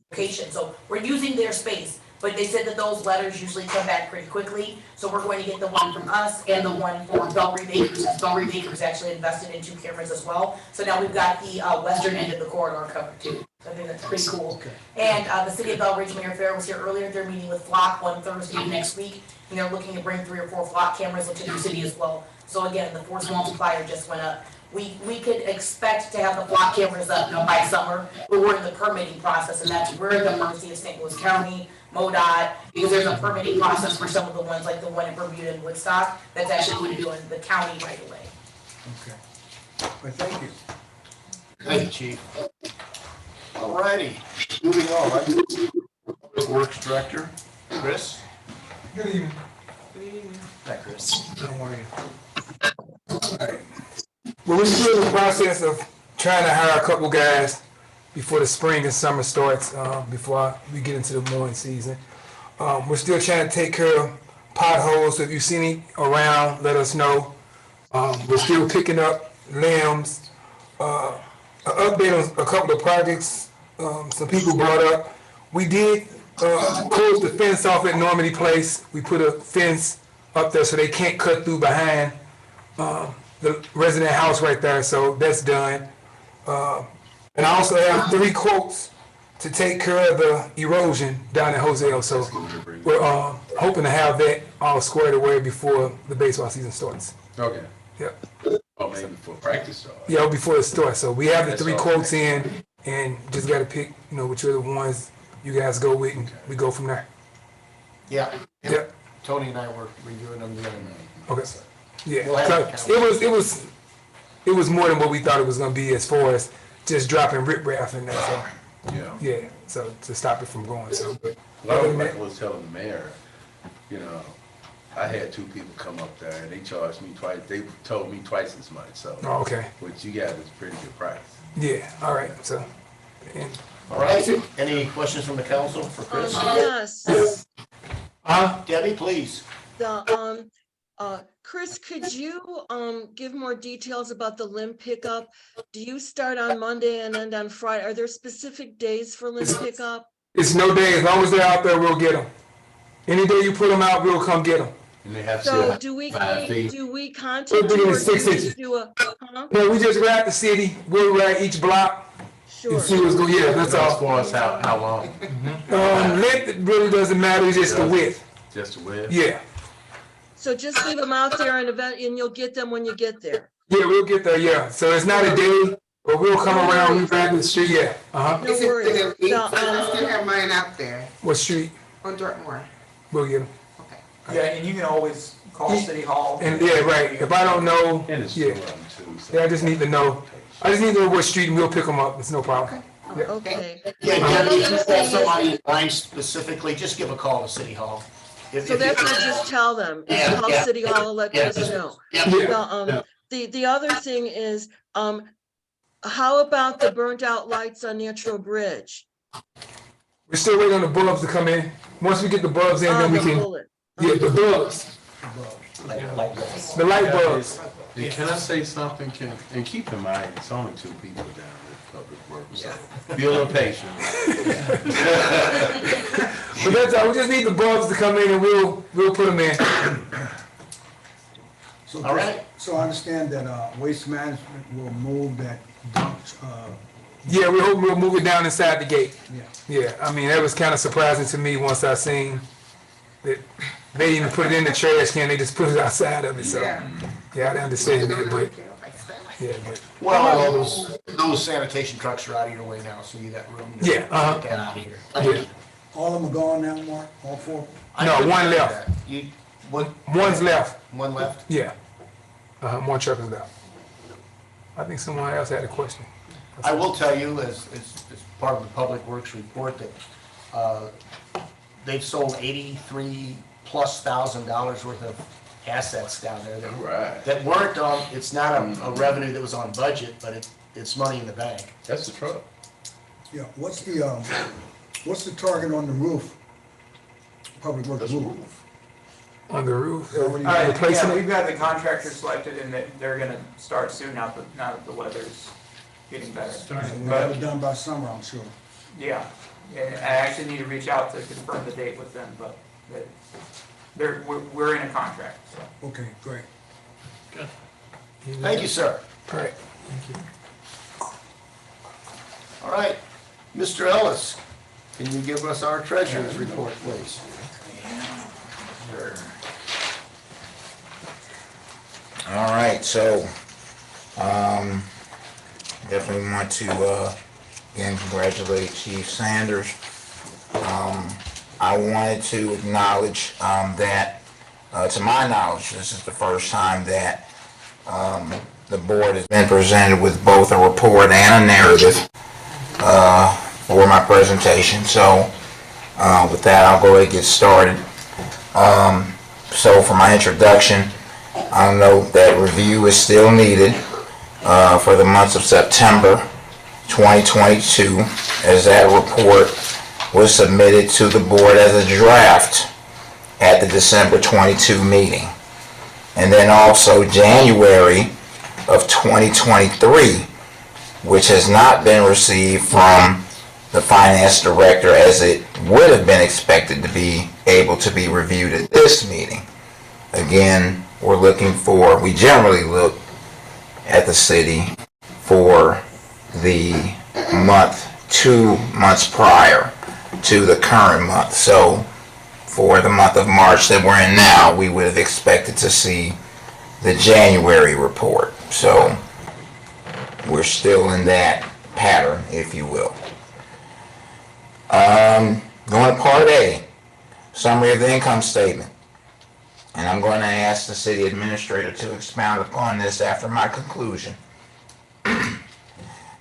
location. So we're using their space, but they said that those letters usually come back pretty quickly. So we're going to get the one from us and the one for Belry Bakers. Belry Bakers actually invested in 2 cameras as well. So now we've got the western end of the corridor covered too. So I think that's pretty cool. And the City of Belridge, Mayor Farrell was here earlier. They're meeting with Flock on Thursday next week. And they're looking to bring 3 or 4 flock cameras into the city as well. So again, the force multiplier just went up. We could expect to have the flock cameras up by summer, but we're in the permitting process, and that's where the mercy of St. Louis County, MoDOT, because there's a permitting process for some of the ones like the one in Bermuda and Woodstock, that's actually going to do in the county right away. Okay. Well, thank you. Thank you, Chief. All righty, moving on. Public Works Director, Chris. Good evening. Hi, Chris. How are you? Well, we're still in the process of trying to hire a couple guys before the spring and summer starts, before we get into the mowing season. We're still trying to take care of potholes, so if you see any around, let us know. We're still picking up limbs. An update on a couple of projects some people brought up. We did close the fence off at Normandy Place. We put a fence up there so they can't cut through behind the resident house right there, so that's done. And I also have 3 quotes to take care of the erosion down in Hosea, so we're hoping to have that all squared away before the baseball season starts. Okay. Yep. Oh, maybe for practice start. Yeah, before it starts. So we have the That's 3 all. quotes in, and just got to pick, which are the ones you guys go with, and we go from there. Yeah. Yep. Tony and I were reviewing them the other night. Okay. Yeah. We'll have So it was more than what we thought it was gonna be as far as just dropping riprap in there. So Yeah. yeah. So to stop it from going. So Like I was telling the mayor, I had 2 people come up there and they charged me twice, they told me twice as much, so. Oh, okay. What you got was a pretty good price. Yeah. All right. So. And, All right, any questions from the council for Chris? Yes, Debbie, please. Chris, could you give more details about the limb pickup? Do you start on Monday and end on Friday? Are there specific days for limb pickup? It's no day, as long as they're out there, we'll get them. Any day you put them out, we'll come get them. And they have So to do we, 5 feet. do we We're contact doing you or do 6 we inches. just do a, huh? No, we just wrap the city, we'll wrap each block Sure. and see what's going, yeah, that's As all. far as how long? Length, it really doesn't matter, it's just the width, Just the width? yeah. So just leave them out there and and you'll get them when you get there. Yeah, we'll get there, yeah. So it's not a day, but we'll come around, we wrap the street, yeah, uh-huh. No Is it worries. still eight? Now, I still have mine out there What street? on Dartmoor. We'll get them. Yeah, and you can always call City Hall. And, yeah, right, if I don't know, And it's yeah, two of them too. So. yeah, I just need to know. I just need to know what street and we'll pick them up, it's no problem. Okay. Yeah, The Debbie, other if you thing have is- somebody in mind specifically, just give a call to City Hall. So that's what I just tell them, is Yeah, call yeah. City Hall, and let us know. Yeah. Now, the other thing is, how about the burnt out lights on Natural Bridge? We're still waiting on the bulbs to come in. Once we get the bulbs in, then we The can, bullet. yeah, the bulbs, the light bulbs. And can I say something? And keep in mind, it's only 2 people down at Public Works, so be a little patient. But that's all, we just need the bulbs to come in and we'll put them in. So, All right. So I understand that Waste Management will move that dump, Yeah, we hope we'll move it down inside the gate. yeah. Yeah, I mean, that was kind of surprising to me once I seen that they didn't even put it in the trash can, they just put it outside of it, so. Yeah. Yeah, I understand that, but, yeah, but, Well, those sanitation trucks are out of your way now, so you got room to Yeah, uh-huh. get that out of here. yeah. All of them are gone now, Mark, all four? I No, couldn't one say left. that. One's left, One left? yeah. One truck is left. I think someone else had a question. I will tell you, as part of the Public Works report, that they've sold $83,000+ worth of assets down there Right. that weren't on, it's not a revenue that was on budget, but it's money in the bank. That's the truck. Yeah, what's the target on the roof? Public Works roof? On the roof, Already- replacing Yeah, it? we've got the contractor selected and they're gonna start soon now that the weather's getting better. We'll have it done by summer, I'm sure. Yeah, and I actually need to reach out to confirm the date with them, but we're in a contract, so. Okay, great. Thank you, sir. All right. All right, Mr. Ellis, can you give us our treasurer's report, please? All right, so, definitely want to, again, congratulate Chief Sanders. I wanted to acknowledge, that, to my knowledge, this is the first time that, the board has been presented with both a report and a narrative, for my presentation. So, with that, I'll go ahead and get started. So for my introduction, I'll note that review is still needed for the months of September 2022, as that report was submitted to the board as a draft at the December 22 meeting. And then also January of 2023, which has not been received from the finance director as it would have been expected to be able to be reviewed at this meeting. Again, we generally look at the city for the month 2 months prior to the current month. So for the month of March that we're in now, we would have expected to see the January report. So we're still in that pattern, if you will. Going to part A, summary of the income statement. And I'm going to ask the city administrator to expound upon this after my conclusion.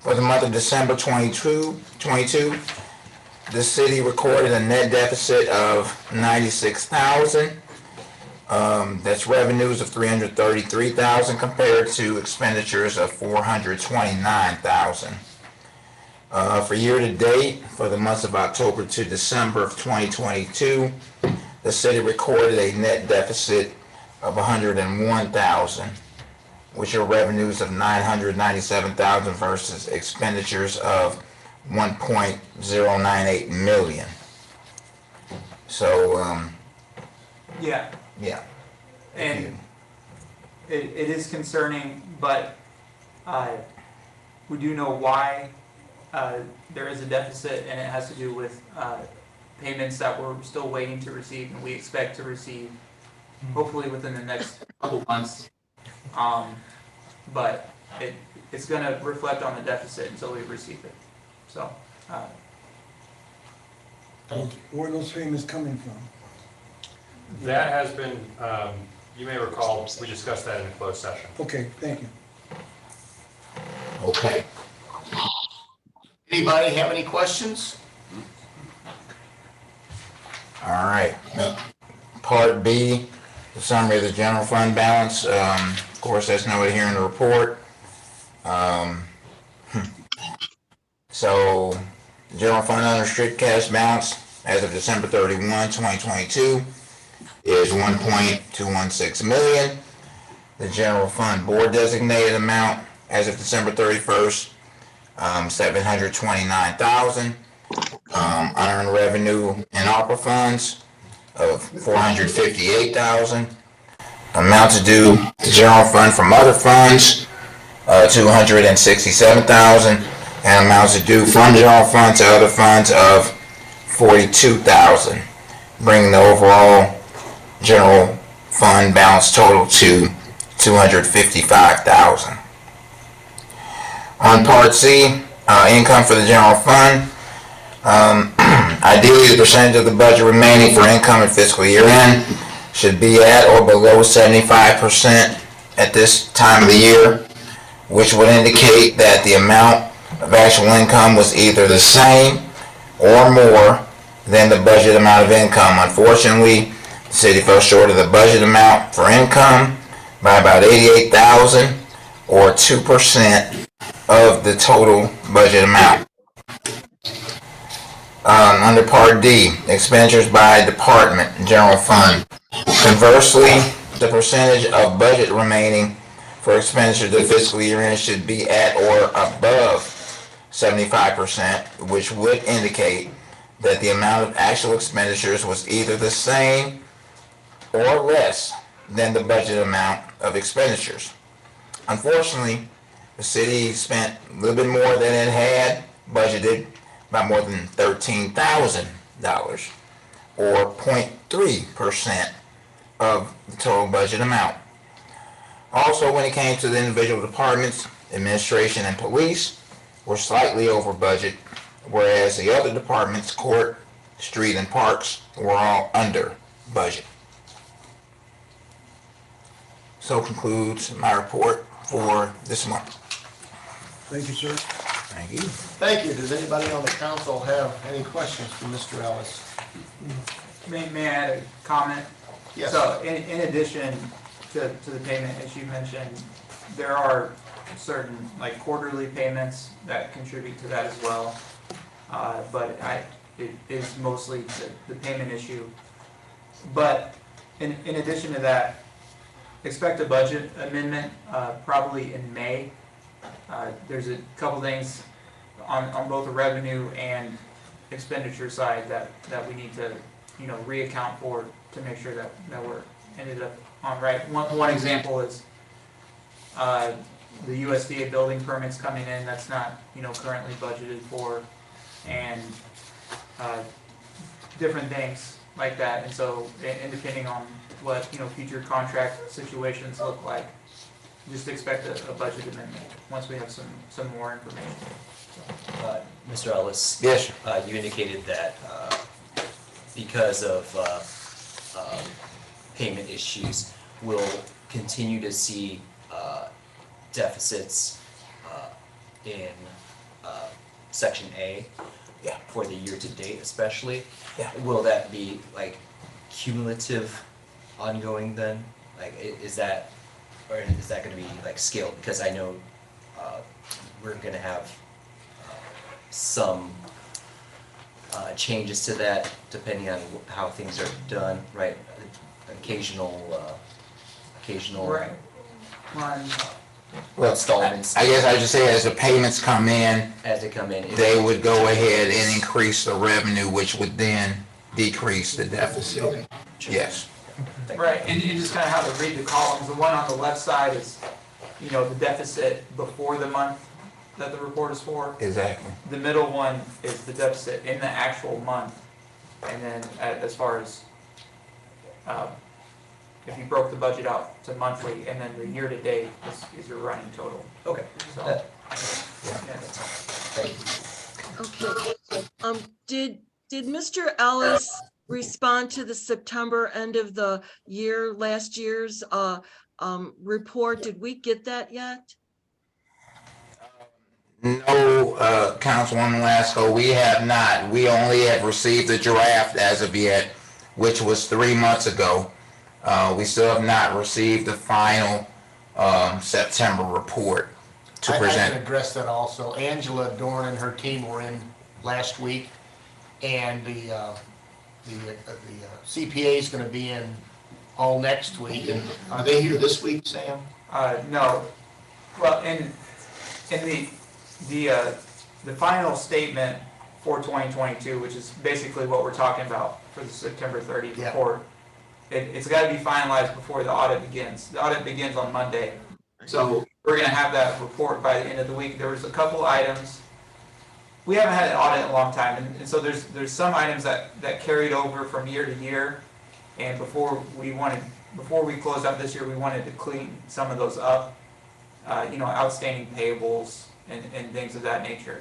For the month of December 22, the city recorded a net deficit of $96,000. That's revenues of $333,000 compared to expenditures of $429,000. For year to date, for the months of October to December of 2022, the city recorded a net deficit of $101,000, which are revenues of $997,000 versus expenditures of 1.098 million. So, Yeah, yeah. and it is concerning, but we do know why there is a deficit, and it has to do with payments that we're still waiting to receive, and we expect to receive hopefully within the next couple months. But it's gonna reflect on the deficit until we receive it, so. Where are those payments coming from? That has been, you may recall, we discussed that in a closed session. Okay, thank you. Okay. Anybody have any questions? All right. Part B, the summary of the general fund balance. Of course, that's noted here in the report. So, the general fund unrestricted cash balance as of December 31, 2022 is 1.216 million. The general fund board designated amount as of December 31st, 729,000. Unearned revenue in ARPA funds of 458,000. Amounts due to general fund from other funds, 267,000, and amounts due from general fund to other funds of 42,000, bringing the overall general fund balance total to 255,000. On Part C, income for the general fund. Ideally, the percentage of the budget remaining for income at fiscal year end should be at or below 75% at this time of the year, which would indicate that the amount of actual income was either the same or more than the budget amount of income. Unfortunately, the city fell short of the budget amount for income by about 88,000 or 2% of the total budget amount. Under Part D, expenditures by department, general fund. Conversely, the percentage of budget remaining for expenditure to fiscal year end should be at or above 75%, which would indicate that the amount of actual expenditures was either the same or less than the budget amount of expenditures. Unfortunately, the city spent a little bit more than it had budgeted, by more than $13,000, or 0.3% of the total budget amount. Also, when it came to the individual departments, administration and police were slightly over budget, whereas the other departments, court, street, and parks, were all under budget. So concludes my report for this month. Thank you, sir. Thank you. Thank you. Does anybody on the council have any questions for Mr. Ellis? May I add a comment? Yes. So in addition to the payment, as you mentioned, there are certain like quarterly payments that contribute to that as well. But it is mostly the payment issue. But in addition to that, expect a budget amendment probably in May. There's a couple things on both the revenue and expenditure side that we need to, reaccount for to make sure that we're ended up on right. One example is the USDA building permits coming in, that's not, currently budgeted for, and different things like that. And so, and depending on what, future contract situations look like, just expect a budget amendment once we have some more information. Mr. Ellis? Yes, sir. You indicated that because of payment issues, we'll continue to see deficits in Section A. Yeah. For the year to date especially. Yeah. Will that be like cumulative ongoing then? Like is that gonna be like scaled? Because I know we're gonna have some changes to that depending on how things are done, right? Occasional Right. installments. I guess I should say as the payments come in, As they come in. they would go ahead and increase the revenue, which would then decrease the deficit. Yes. Right, and just kind of how to read the columns, the one on the left side is, you know, the deficit before the month that the report is for. Exactly. The middle one is the deficit in the actual month. And then as far as, if you broke the budget out to monthly, and then the year-to-date is your running total. Okay. So, Yeah, that's all. Thank you. Okay. Did Mr. Ellis respond to the September end of the year, last year's report? Did we get that yet? No, Councilwoman Lasco, we have not. We only have received the draft as of yet, which was 3 months ago. We still have not received the final September report to I present. can address that also. Angela Dorn and her team were in last week, and the CPA is going to be in all next week. And are they here this week, Sam? No, well, in the final statement for 2022, which is basically what we're talking about for the September 30th Yeah. report, it's got to be finalized before the audit begins. The audit begins on Monday. So we're going to have that report by the end of the week. There was a couple items. We haven't had an audit in a long time, and so there's some items that carried over from year to year. And before we closed out this year, we wanted to clean some of those up, you know, outstanding payables and things of that nature.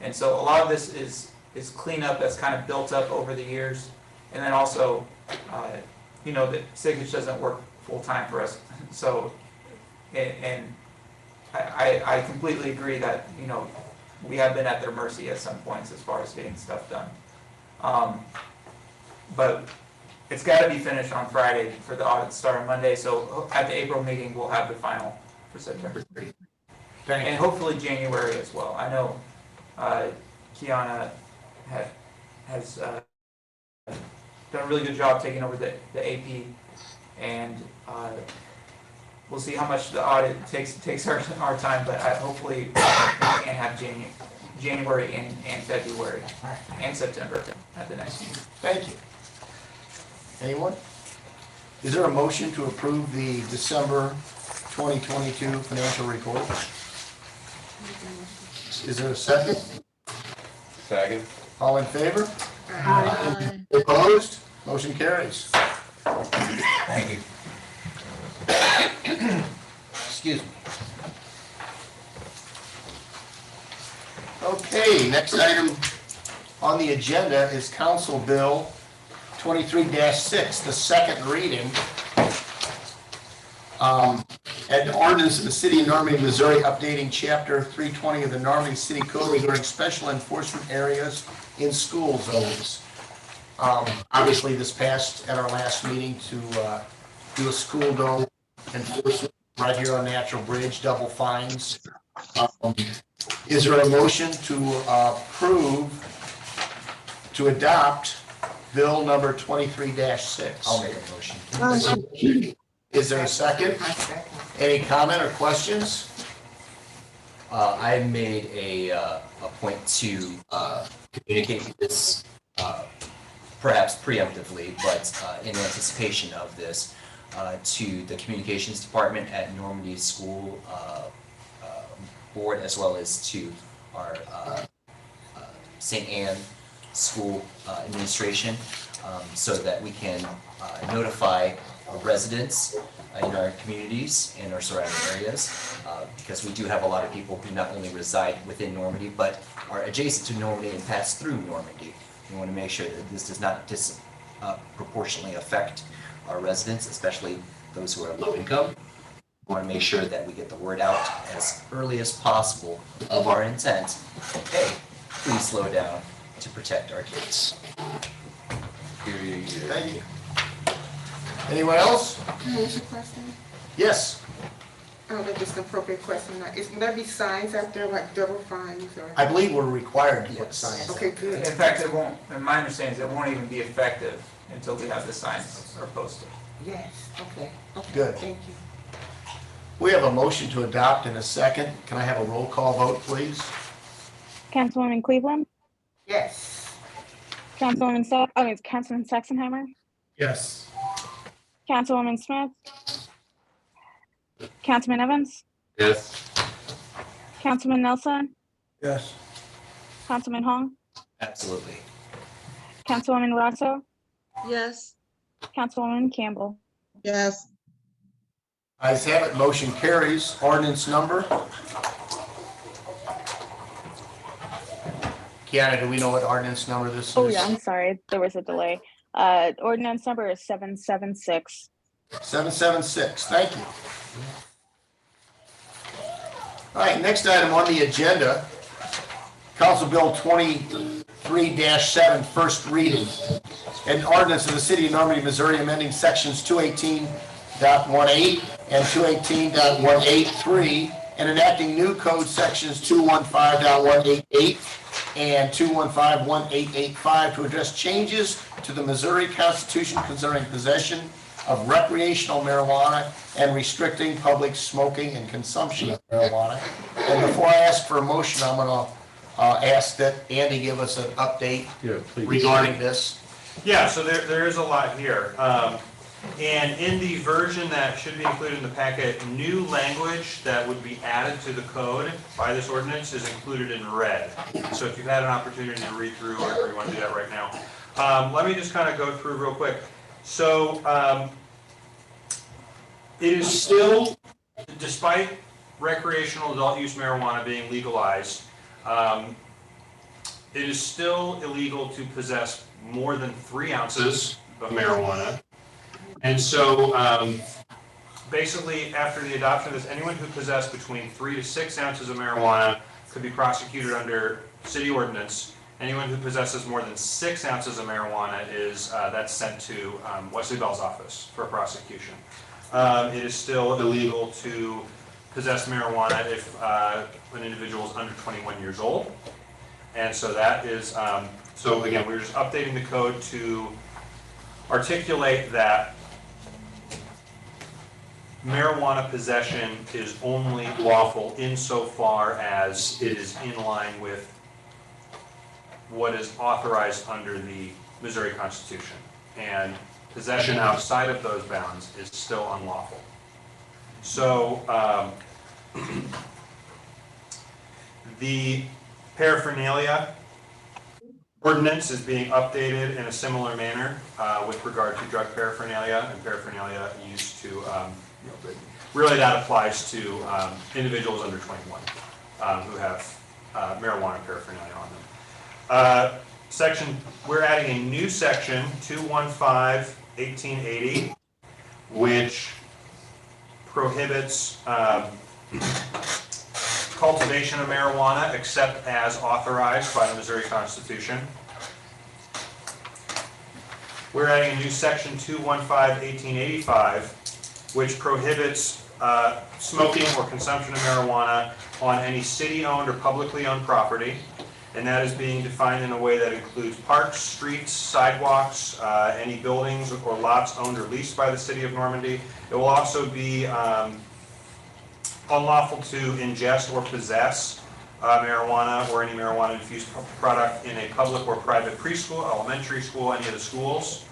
And so a lot of this is cleanup that's kind of built up over the years. And then also, you know, that Signage doesn't work full-time for us. So, and I completely agree that, you know, we have been at their mercy at some points as far as getting stuff done. But it's got to be finished on Friday for the audit to start on Monday. So at the April meeting, we'll have the final for September 30th. And hopefully January as well. I know Kiana has done a really good job taking over the AP, and we'll see how much the audit takes our time, but hopefully we can have January and February and September at the next meeting. Thank you. Anyone? Is there a motion to approve the December 2022 financial report? Is there a second? Second. All in favor? Opposed? Motion carries. Thank you. Excuse me. Okay, next item on the agenda is Council Bill 23-6, the second reading. An ordinance of the City of Normandy, Missouri, updating Chapter 320 of the Normandy City Code regarding special enforcement areas in school zones. Obviously, this passed at our last meeting to do a school zone enforcement right here on Natural Bridge, double fines. Is there a motion to approve, to adopt Bill number 23-6? I'll make a motion. Is there a second? Any comment or questions? I made a point to communicate this, perhaps preemptively, but in anticipation of this, to the communications department at Normandy School Board, as well as to our St. Anne School Administration, so that we can notify residents in our communities and our surrounding areas, because we do have a lot of people who not only reside within Normandy, but are adjacent to Normandy and pass through Normandy. We want to make sure that this does not disproportionately affect our residents, especially those who are low income. We want to make sure that we get the word out as early as possible of our intent. Hey, please slow down to protect our kids. Thank you. Anyone else? Can I ask a question? Yes. I don't think it's an appropriate question. Would there be signs out there like double fines or? I believe we're required to put signs. Okay, good. In fact, it won't, in my understanding, is it won't even be effective until we have the signs are posted. Yes, okay, okay. Good. Thank you. We have a motion to adopt in a second. Can I have a roll call vote, please? Councilwoman Cleveland, Yes. Councilman Saxenheimer, Yes. Councilwoman Smith, Councilman Evans, Yes. Councilman Nelson, Yes. Councilman Hong, Absolutely. Councilwoman Rosso, Yes. Councilwoman Campbell. Yes. Ayes have it, motion carries. Ordinance number? Kiana, do we know what ordinance number this is? Oh yeah, I'm sorry, there was a delay. Ordinance number is 776. 776, thank you. All right, next item on the agenda, Council Bill 23-7, first reading. An ordinance of the City of Normandy, Missouri, amending sections 218.18 and 218.183, and enacting new code sections 215.188 and 215.1885 to address changes to the Missouri Constitution concerning possession of recreational marijuana and restricting public smoking and consumption of marijuana. And before I ask for a motion, I'm going to ask that Andy give us an update regarding this. Yeah, so there is a lot here. And in the version that should be included in the packet, new language that would be added to the code by this ordinance is included in red. So if you've had an opportunity to read through, or you want to do that right now. Let me just kind of go through real quick. So it is still, despite recreational adult use marijuana being legalized, it is still illegal to possess more than 3 ounces of marijuana. And so basically, after the adoption of this, anyone who possessed between 3 to 6 ounces of marijuana could be prosecuted under city ordinance. Anyone who possesses more than 6 ounces of marijuana is that's sent to Wesley Bell's office for prosecution. It is still illegal to possess marijuana if an individual is under 21 years old. And so that is, so again, we're just updating the code to articulate that marijuana possession is only lawful insofar as it is in line with what is authorized under the Missouri Constitution. And possession outside of those bounds is still unlawful. So the paraphernalia ordinance is being updated in a similar manner with regard to drug paraphernalia and paraphernalia used to, really that applies to individuals under 21 who have marijuana paraphernalia on them. We're adding a new section, 215-1880, which prohibits cultivation of marijuana except as authorized by the Missouri Constitution. We're adding a new section 215-1885, which prohibits smoking or consumption of marijuana on any city-owned or publicly owned property. And that is being defined in a way that includes parks, streets, sidewalks, any buildings or lots owned or leased by the city of Normandy. It will also be unlawful to ingest or possess marijuana or any marijuana-infused product in a public or private preschool, elementary school, any of the schools,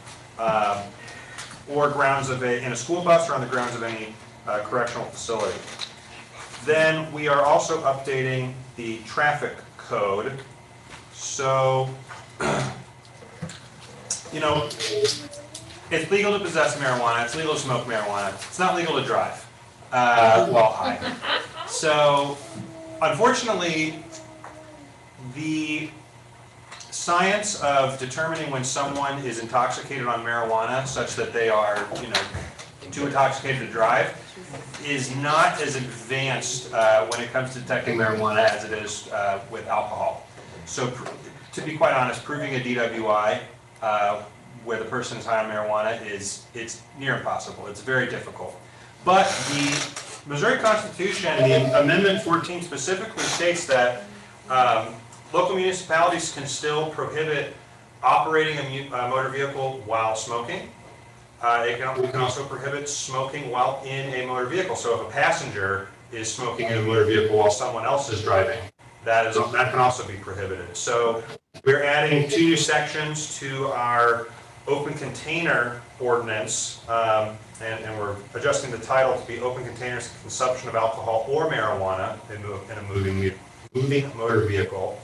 or grounds of in a school bus or on the grounds of any correctional facility. Then we are also updating the traffic code. So, you know, it's legal to possess marijuana, it's legal to smoke marijuana, it's not legal to drive while high. So, unfortunately, the science of determining when someone is intoxicated on marijuana such that they are, you know, too intoxicated to drive is not as advanced when it comes to detecting marijuana as it is with alcohol. So to be quite honest, proving a DWI where the person is high on marijuana it's near impossible. It's very difficult. But the Missouri Constitution, the Amendment 14 specifically states that local municipalities can still prohibit operating a motor vehicle while smoking. We can also prohibit smoking while in a motor vehicle. So if a passenger is smoking in a motor vehicle while someone else is driving, that can also be prohibited. So we're adding 2 new sections to our open container ordinance, and we're adjusting the title to be open containers for consumption of alcohol or marijuana in a moving motor vehicle,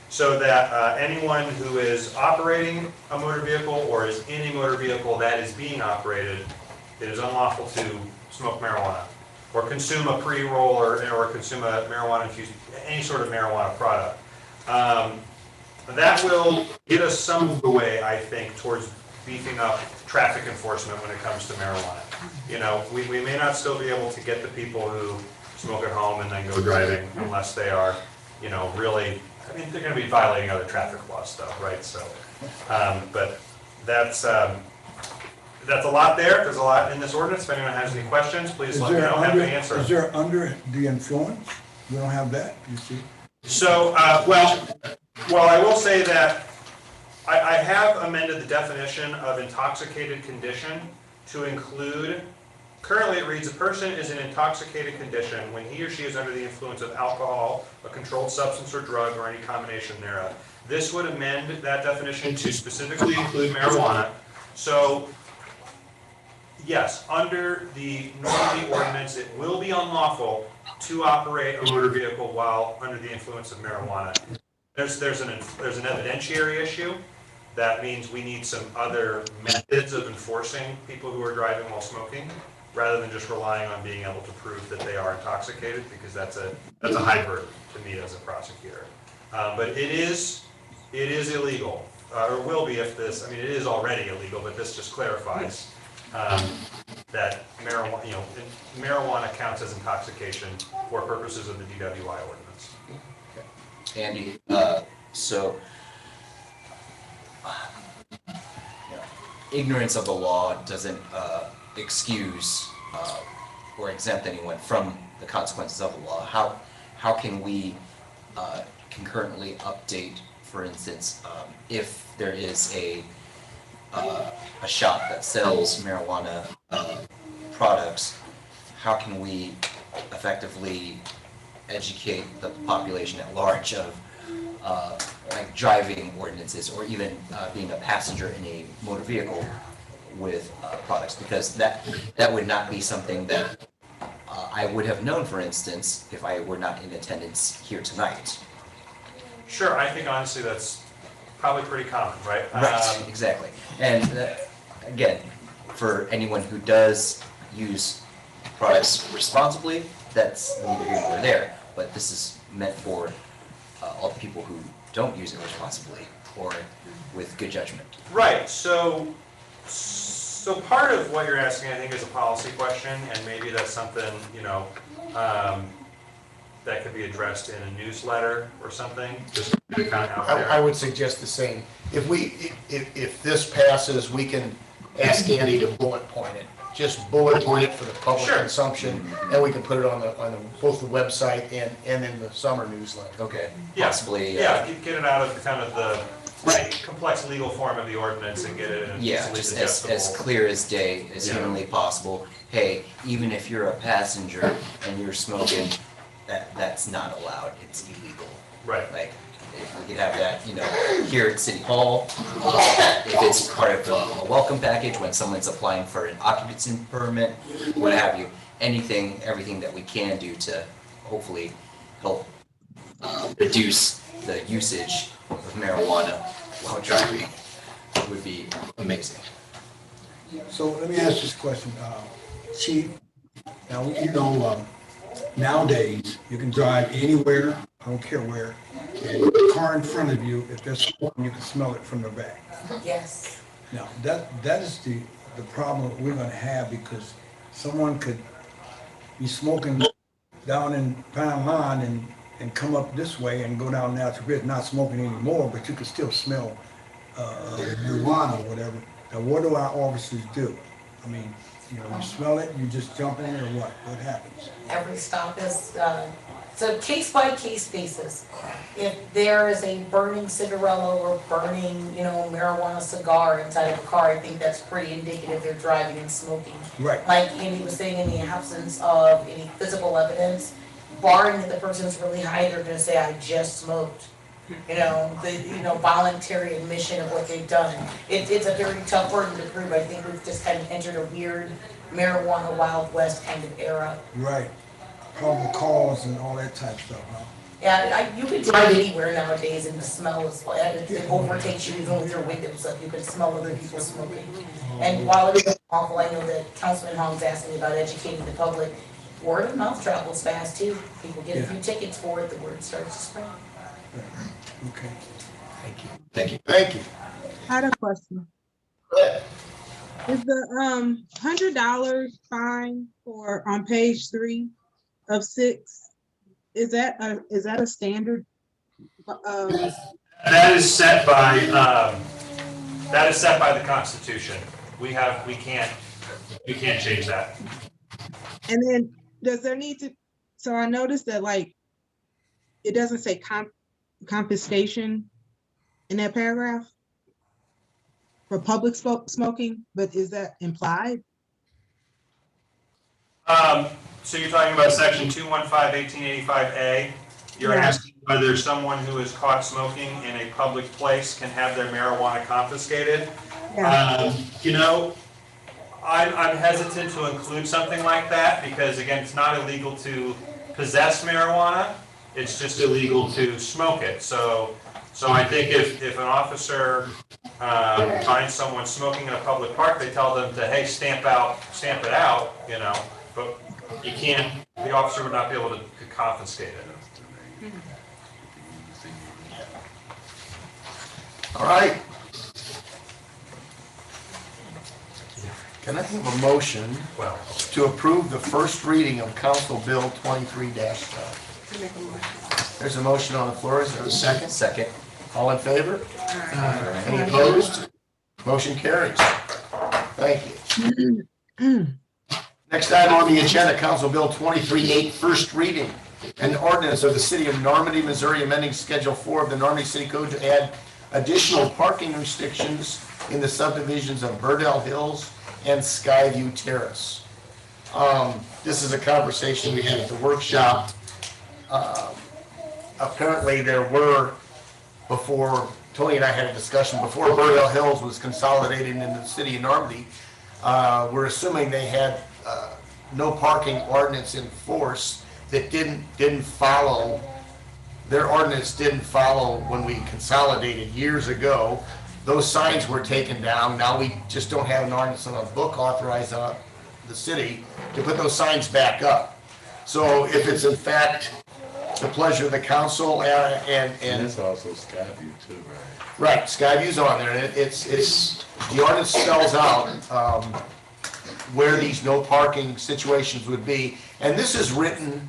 so that anyone who is operating a motor vehicle or is in a motor vehicle that is being operated, it is unlawful to smoke marijuana or consume a pre-roll or consume a marijuana-infused, any sort of marijuana product. That will get us some of the way, I think, towards beefing up traffic enforcement when it comes to marijuana. You know, we may not still be able to get the people who smoke at home and then go driving unless they are, you know, really, I mean, they're going to be violating other traffic laws though, right? So, but that's a lot there. There's a lot in this ordinance. If anyone has any questions, please let me know. I'm happy to answer. Is there under the influence? We don't have that, you see? So, well, I will say that I have amended the definition of intoxicated condition to include, currently it reads, a person is in intoxicated condition when he or she is under the influence of alcohol, a controlled substance or drug, or any combination thereof. This would amend that definition to specifically include marijuana. So, yes, under the Normandy ordinance, it will be unlawful to operate a motor vehicle while under the influence of marijuana. There's an evidentiary issue. That means we need some other methods of enforcing people who are driving while smoking, rather than just relying on being able to prove that they are intoxicated, because that's a high burden to meet as a prosecutor. But it is illegal, or will be if this. I mean, it is already illegal, but this just clarifies that marijuana counts as intoxication for purposes of the DWI ordinance. Andy, so ignorance of the law doesn't excuse or exempt anyone from the consequences of the law. How can we concurrently update, for instance, if there is a shop that sells marijuana products, how can we effectively educate the population at large of like driving ordinances, or even being a passenger in a motor vehicle with products? Because that would not be something that I would have known, for instance, if I were not in attendance here tonight. Sure, I think honestly that's probably pretty common, right? Right, exactly. And again, for anyone who does use products responsibly, that's neither here nor there. But this is meant for all the people who don't use it responsibly or with good judgment. Right. So part of what you're asking, I think, is a policy question, and maybe that's something, you know, that could be addressed in a newsletter or something, just to kind of out there. I would suggest the same. If this passes, we can ask Andy to bullet point it. Just bullet point it for the public consumption, and we can put it on both the website and in the summer newsletter. Okay. Yeah. Possibly. Yeah, get it out of kind of the complex legal form of the ordinance and get it in Yeah, just as clear as day, as humanly possible. Hey, even if you're a passenger and you're smoking, that's not allowed. It's illegal. Right. Like, if we could have that, you know, here at City Hall, if it's part of a welcome package when someone's applying for an occupancy permit, what have you, everything that we can do to hopefully help reduce the usage of marijuana while driving would be amazing. So let me ask this question, Chief. Now, you know, nowadays, you can drive anywhere, I don't care where, and the car in front of you, if there's smoke, you can smell it from the back. Yes. Now, that is the problem we're gonna have, because someone could be smoking down in Pine Line and come up this way and go down Natural Bridge, not smoking anymore, but you can still smell marijuana or whatever. Now, what do our officers do? I mean, you know, you smell it, you just jump in, or what happens? Every stop is So case by case basis, if there is a burning cigarette or burning, marijuana cigar inside of a car, I think that's pretty indicative they're driving and smoking. Right. Like Andy was saying, in the absence of any physical evidence, barring that the person's really high, they're gonna say, I just smoked. Voluntary admission of what they've done. It's a very tough burden to prove. I think we've just kind of entered a weird marijuana Wild West kind of era. Right. Probable cause and all that type stuff, huh? Yeah, you can drive anywhere nowadays and the smell is, it overtakes you even with your windows up. You can smell other people smoking. And while it is awful, I know that Councilman Hong's asking about educating the public. Word of mouth travels fast too. People get a few tickets for it, the word starts to spread. Okay. Thank you. Thank you. Thank you. I had a question. Is the $100 fine for on page 3 of 6, is that a standard? That is set by the Constitution. We can't change that. And then does there need to, so I noticed that it doesn't say confiscation in that paragraph for public smoking, but is that implied? So you're talking about section 215-1885A. You're asking whether someone who is caught smoking in a public place can have their marijuana confiscated. Yeah. I'm hesitant to include something like that because, again, it's not illegal to possess marijuana. It's just illegal to smoke it. So I think if an officer finds someone smoking in a public park, they tell them to, hey, stamp it out, but you can't, the officer would not be able to confiscate it. All right. Can I have a motion to approve the first reading of Council Bill 23-12? There's a motion on the floor. Is there a second? Second. All in favor? Any opposed? Motion carries. Thank you. Next item on the agenda, Council Bill 23-8, first reading. An ordinance of the City of Normandy, Missouri, amending Schedule 4 of the Normandy City Code to add additional parking restrictions in the subdivisions of Burdell Hills and Skyview Terrace. This is a conversation we had at the workshop. Apparently there were, before Tony and I had a discussion, before Burdell Hills was consolidated into the City of Normandy, we're assuming they had no parking ordinance in force that didn't follow, their ordinance didn't follow when we consolidated years ago. Those signs were taken down. Now we just don't have an ordinance on a book authorized on the city to put those signs back up. So if it's in fact the pleasure of the council and it's also Skyview too, right? Right, Skyview's on there, and it's the ordinance spells out where these no parking situations would be. And this is written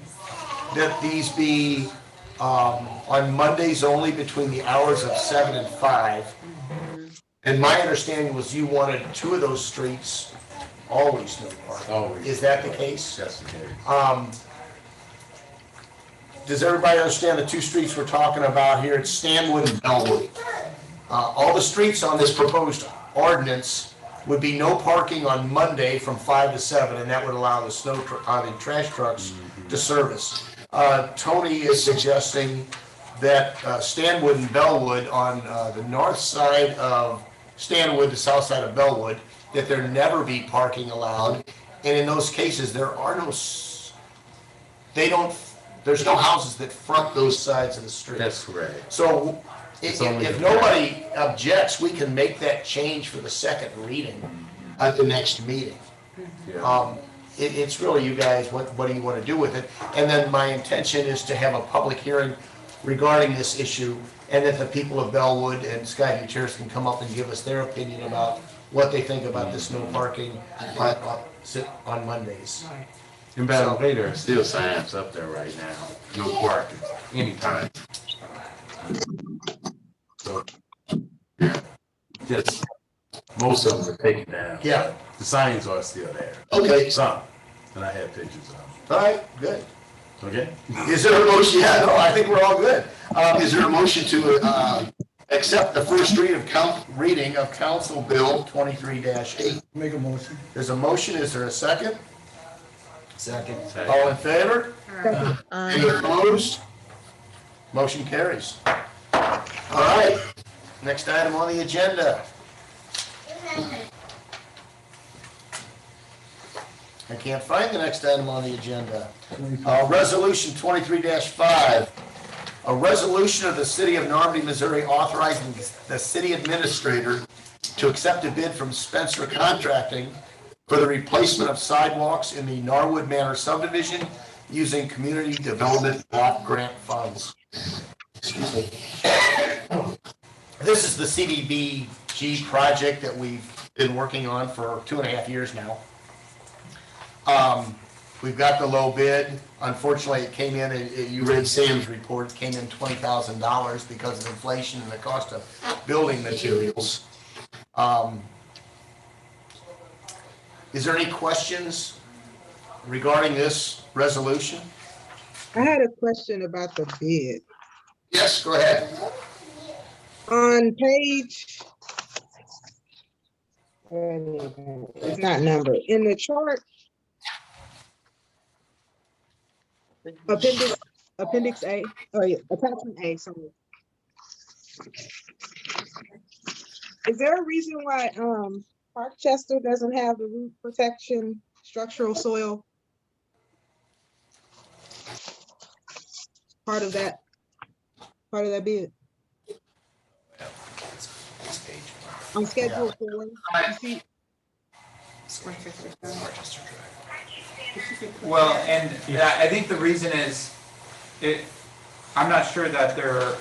that these be on Mondays only between the hours of 7 and 5. And my understanding was you wanted 2 of those streets always no parking. Always. Is that the case? That's the case. Does everybody understand the 2 streets we're talking about here? It's Stanwood and Bellwood. All the streets on this proposed ordinance would be no parking on Monday from 5 to 7, and that would allow the the trash trucks to service. Tony is suggesting that Stanwood and Bellwood on the north side of Stanwood, the south side of Bellwood, that there never be parking allowed. And in those cases, there are there's no houses that front those sides of the street. That's correct. So if nobody objects, we can make that change for the second reading at the next meeting. Yeah. It's really you guys, what do you want to do with it? And then my intention is to have a public hearing regarding this issue, and that the people of Bellwood and Skyview Terrace can come up and give us their opinion about what they think about this no parking on Mondays. In Battle Bay, there are still signs up there right now, no parking, anytime. So, just, most of them are taken down. Yeah. The signs are still there. Okay. Some, and I have pictures of them. All right, good. Okay? Is there a motion? Yeah, no, I think we're all good. Is there a motion to accept the first reading of Council Bill 23-8? Make a motion. There's a motion, is there a second? Second. All in favor? Any opposed? Motion carries. All right, next item on the agenda. I can't find the next item on the agenda. Resolution 23-5, a resolution of the City of Normandy, Missouri authorizing the city administrator to accept a bid from Spencer Contracting for the replacement of sidewalks in the Norwood Manor subdivision using community development block grant funds. Excuse me. This is the CDBG project that we've been working on for 2.5 years now. We've got the low bid. Unfortunately, it came in, you read Sam's report, it came in $20,000 because of inflation and the cost of building materials. Is there any questions regarding this resolution? I had a question about the bid. Yes, go ahead. On page, it's not numbered, in the chart, appendix A, oh yeah, attachment A, sorry. Is there a reason why Parkchester doesn't have the root protection structural soil? Part of that bid? On schedule 4, you see, Well, and I think the reason is, I'm not sure that there are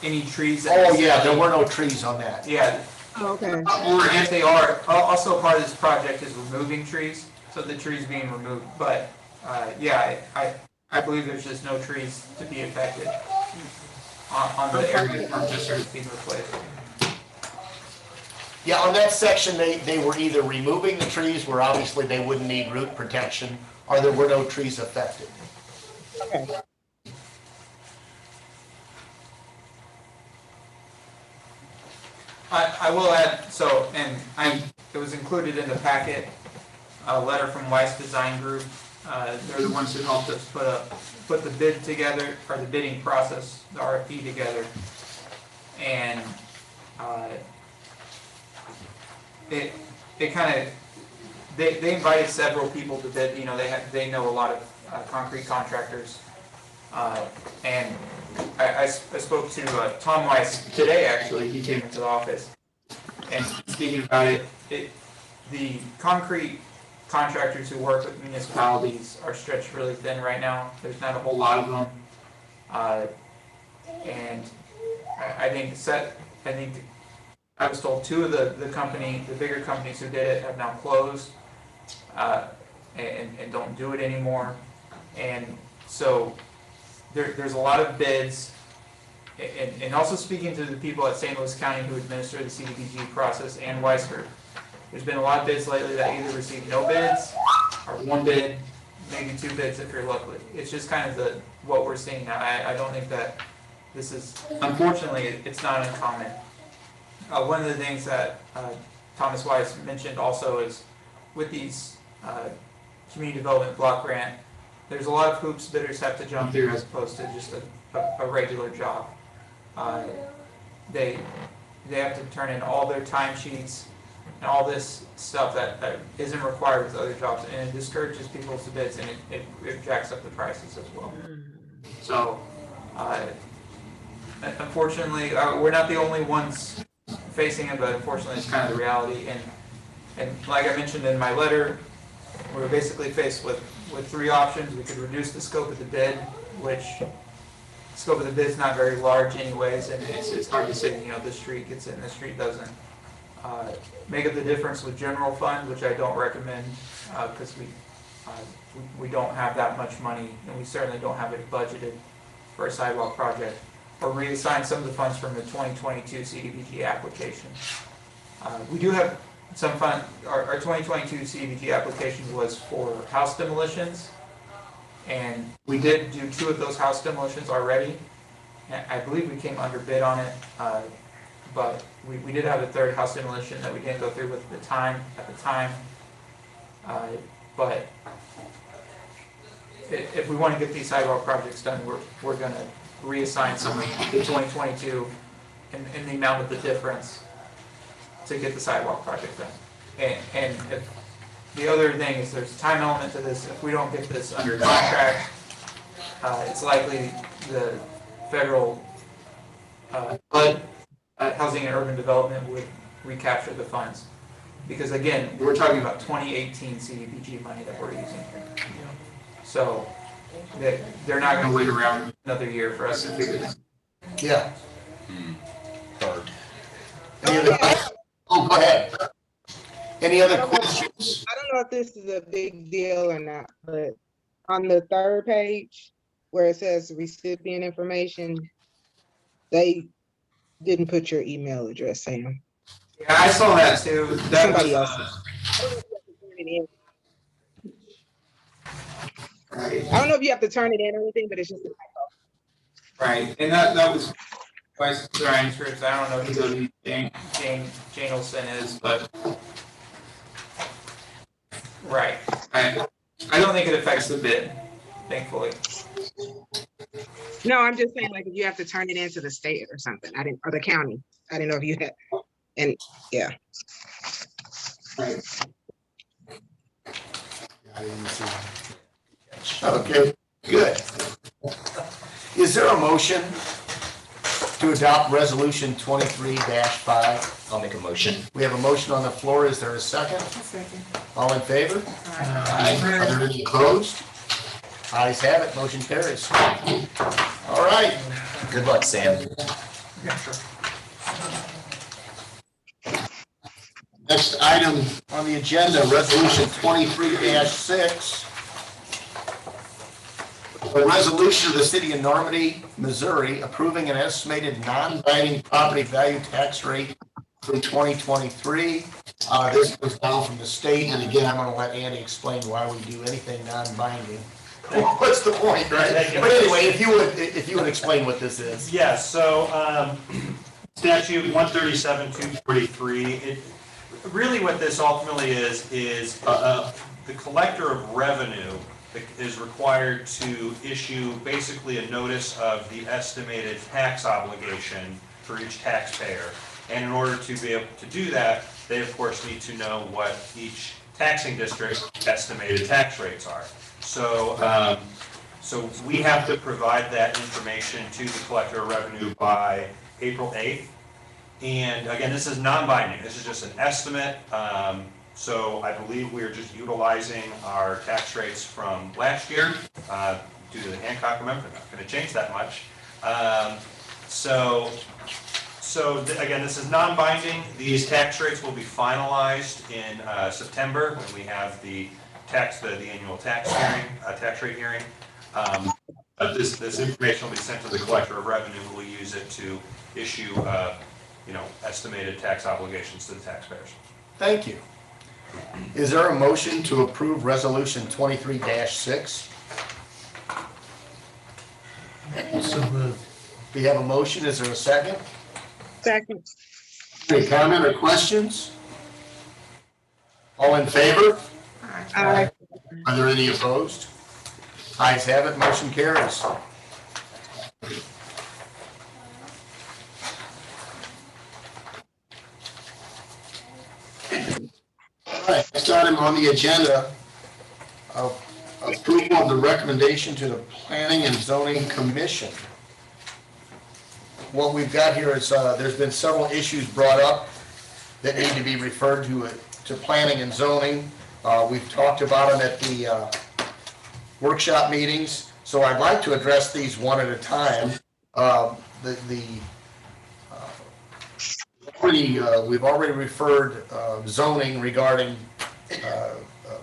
any trees. Oh, yeah, there were no trees on that. Yeah. oh, okay. Or if they are, also part of this project is removing trees, so the trees being removed. But, yeah, I believe there's just no trees to be affected on the area from just being replaced. Yeah, on that section, they were either removing the trees where obviously they wouldn't need root protection, or there were no trees affected. Okay. I will add, so, and it was included in the packet, a letter from Weiss Design Group. They're the ones who helped us put the bid together, or the bidding process, the RFP together. And it kind of, they invited several people to bid, they know a lot of concrete contractors. And I spoke to Tom Weiss today, actually. He came into the office, and speaking about it, the concrete contractors who work with municipalities are stretched really thin right now. There's not a whole lot of them, and I think I was told 2 of the bigger companies who did it have now closed, and don't do it anymore, and so. There's a lot of bids, and also speaking to the people at St. Louis County who administer the CDBG process and Weiss Group, there's been a lot of bids lately that either received no bids, or 1 bid, maybe 2 bids if you're lucky. It's just kind of what we're seeing now. I don't think that this is, unfortunately, it's not uncommon. One of the things that Thomas Weiss mentioned also is with these community development block grant, there's a lot of hoops bidders have to jump through as opposed to just a regular job. They have to turn in all their timesheets and all this stuff that isn't required with other jobs, and it discourages people to bids, and it jacks up the prices as well. So, unfortunately, we're not the only ones facing it, but unfortunately it's kind of the reality. And like I mentioned in my letter, we're basically faced with 3 options. We could reduce the scope of the bid, which the scope of the bid is not very large anyways, and it's hard to say, this street gets in, this street doesn't. Make up the difference with general fund, which I don't recommend, because we don't have that much money, and we certainly don't have it budgeted for a sidewalk project. Or reassign some of the funds from the 2022 CDBG application. We do have some fund, our 2022 CDBG application was for house demolitions, And we did do 2 of those house demolitions already. And I believe we came under bid on it, but we did have a 3rd house demolition that we didn't go through with at the time. But if we want to get these sidewalk projects done, we're gonna reassign some of the 2022 and the amount of the difference to get the sidewalk project done. And if, the other thing is there's a time element to this. If we don't get this under contract, it's likely the federal HUD, Housing and Urban Development, would recapture the funds. Because again, we're talking about 2018 CDBG money that we're using here. So they're not gonna wait around another year for us to figure this. Yeah. Any other questions? Oh, go ahead. Any other questions? I don't know if this is a big deal or not, but on the 3rd page where it says recipient information, they didn't put your email address, Sam. Yeah, I saw that too. Somebody else. Right. I don't know if you have to turn it in or anything, but it's just a typo. Right, and that was Vice Brian Scripps. I don't know who Jane Olsen is, but right. I don't think it affects the bid, thankfully. No, I'm just saying, like, if you have to turn it into the state or something, or the county. I didn't know if you had, and yeah. Right. Okay, good. Is there a motion to adopt resolution 23-5? I'll make a motion. We have a motion on the floor. Is there a second? Second. All in favor? Aye. Are there any opposed? Ayes have it, motion carries. All right. Good luck, Sam. Yeah, sure. Next item on the agenda, resolution 23-6. A resolution of the city of Normandy, Missouri, approving an estimated non-binding property value tax rate for 2023. This goes down from the state, and again, I'm gonna let Andy explain why we do anything non-binding. What's the point, right? But anyway, if you would explain what this is. Yeah, so statute 137-243, really what this ultimately is the collector of revenue is required to issue basically a notice of the estimated tax obligation for each taxpayer. And in order to be able to do that, they of course need to know what each taxing district's estimated tax rates are. So, so we have to provide that information to the collector of revenue by April 8th. And again, this is non-binding. This is just an estimate. So I believe we are just utilizing our tax rates from last year due to the Hancock amendment. They're not going to change that much. Again, this is non-binding. These tax rates will be finalized in September when we have the annual tax hearing, tax rate hearing. This information will be sent to the collector of revenue, who will use it to issue, estimated tax obligations to the taxpayers. Thank you. Is there a motion to approve resolution 23-6? So moved. We have a motion. Is there a second? Second. Any comment or questions? All in favor? Aye. Are there any opposed? Ayes have it, motion carries. All right, next item on the agenda, approval of the recommendation to the Planning and Zoning Commission. What we've got here is, there's been several issues brought up that need to be referred to Planning and Zoning. We've talked about them at the workshop meetings, so I'd like to address these one at a time. We've already referred zoning regarding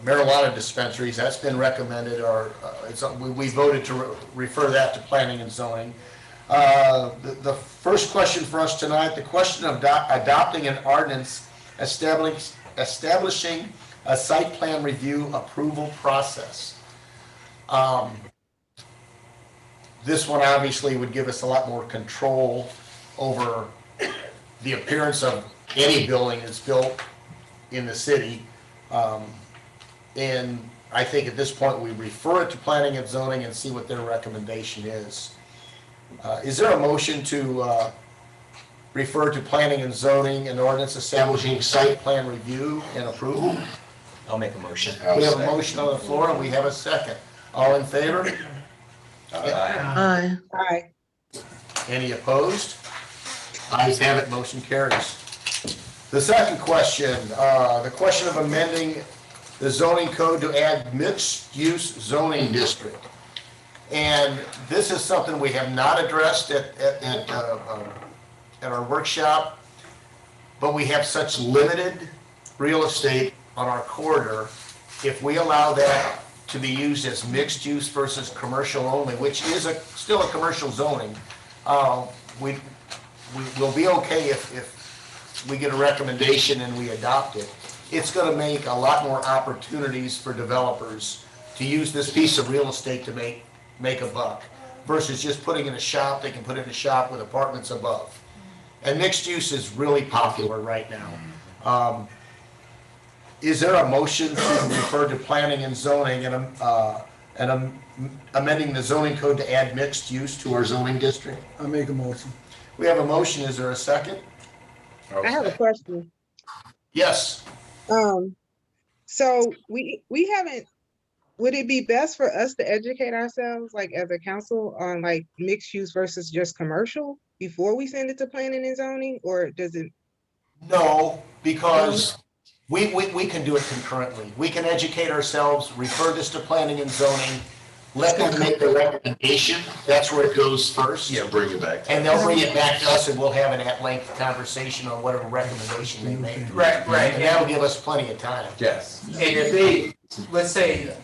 marijuana dispensaries. That's been recommended, or we voted to refer that to Planning and Zoning. The first question for us tonight, the question of adopting an ordinance establishing a site plan review approval process. This one obviously would give us a lot more control over the appearance of any building that's built in the city. And I think at this point, we refer it to planning and zoning and see what their recommendation is. Is there a motion to refer to planning and zoning an ordinance establishing site plan review and approval? I'll make a motion. We have a motion on the floor and we have a second. All in favor? Aye. Aye. Any opposed? Ayes have it, motion carries. The second question, the question of amending the zoning code to add mixed-use zoning district. And this is something we have not addressed at our workshop, but we have such limited real estate on our corridor. If we allow that to be used as mixed use versus commercial only, which is still a commercial zoning, we will be okay if we get a recommendation and we adopt it. It's going to make a lot more opportunities for developers to use this piece of real estate to make a buck versus just putting in a shop. They can put in a shop with apartments above. And mixed use is really popular right now. Is there a motion to refer to planning and zoning and amending the zoning code to add mixed use to our zoning district? I make a motion. We have a motion. Is there a second? I have a question. Yes. So we haven't, would it be best for us to educate ourselves, like as a council, on like mixed use versus just commercial before we send it to planning and zoning, or does it? No, because we can do it concurrently. We can educate ourselves, refer this to planning and zoning, let them make the recommendation. That's where it goes first. Yeah, bring it back. And they'll bring it back to us and we'll have an at-length conversation on whatever recommendation they make. Right. And that'll give us plenty of time. Yes. And if they, let's say,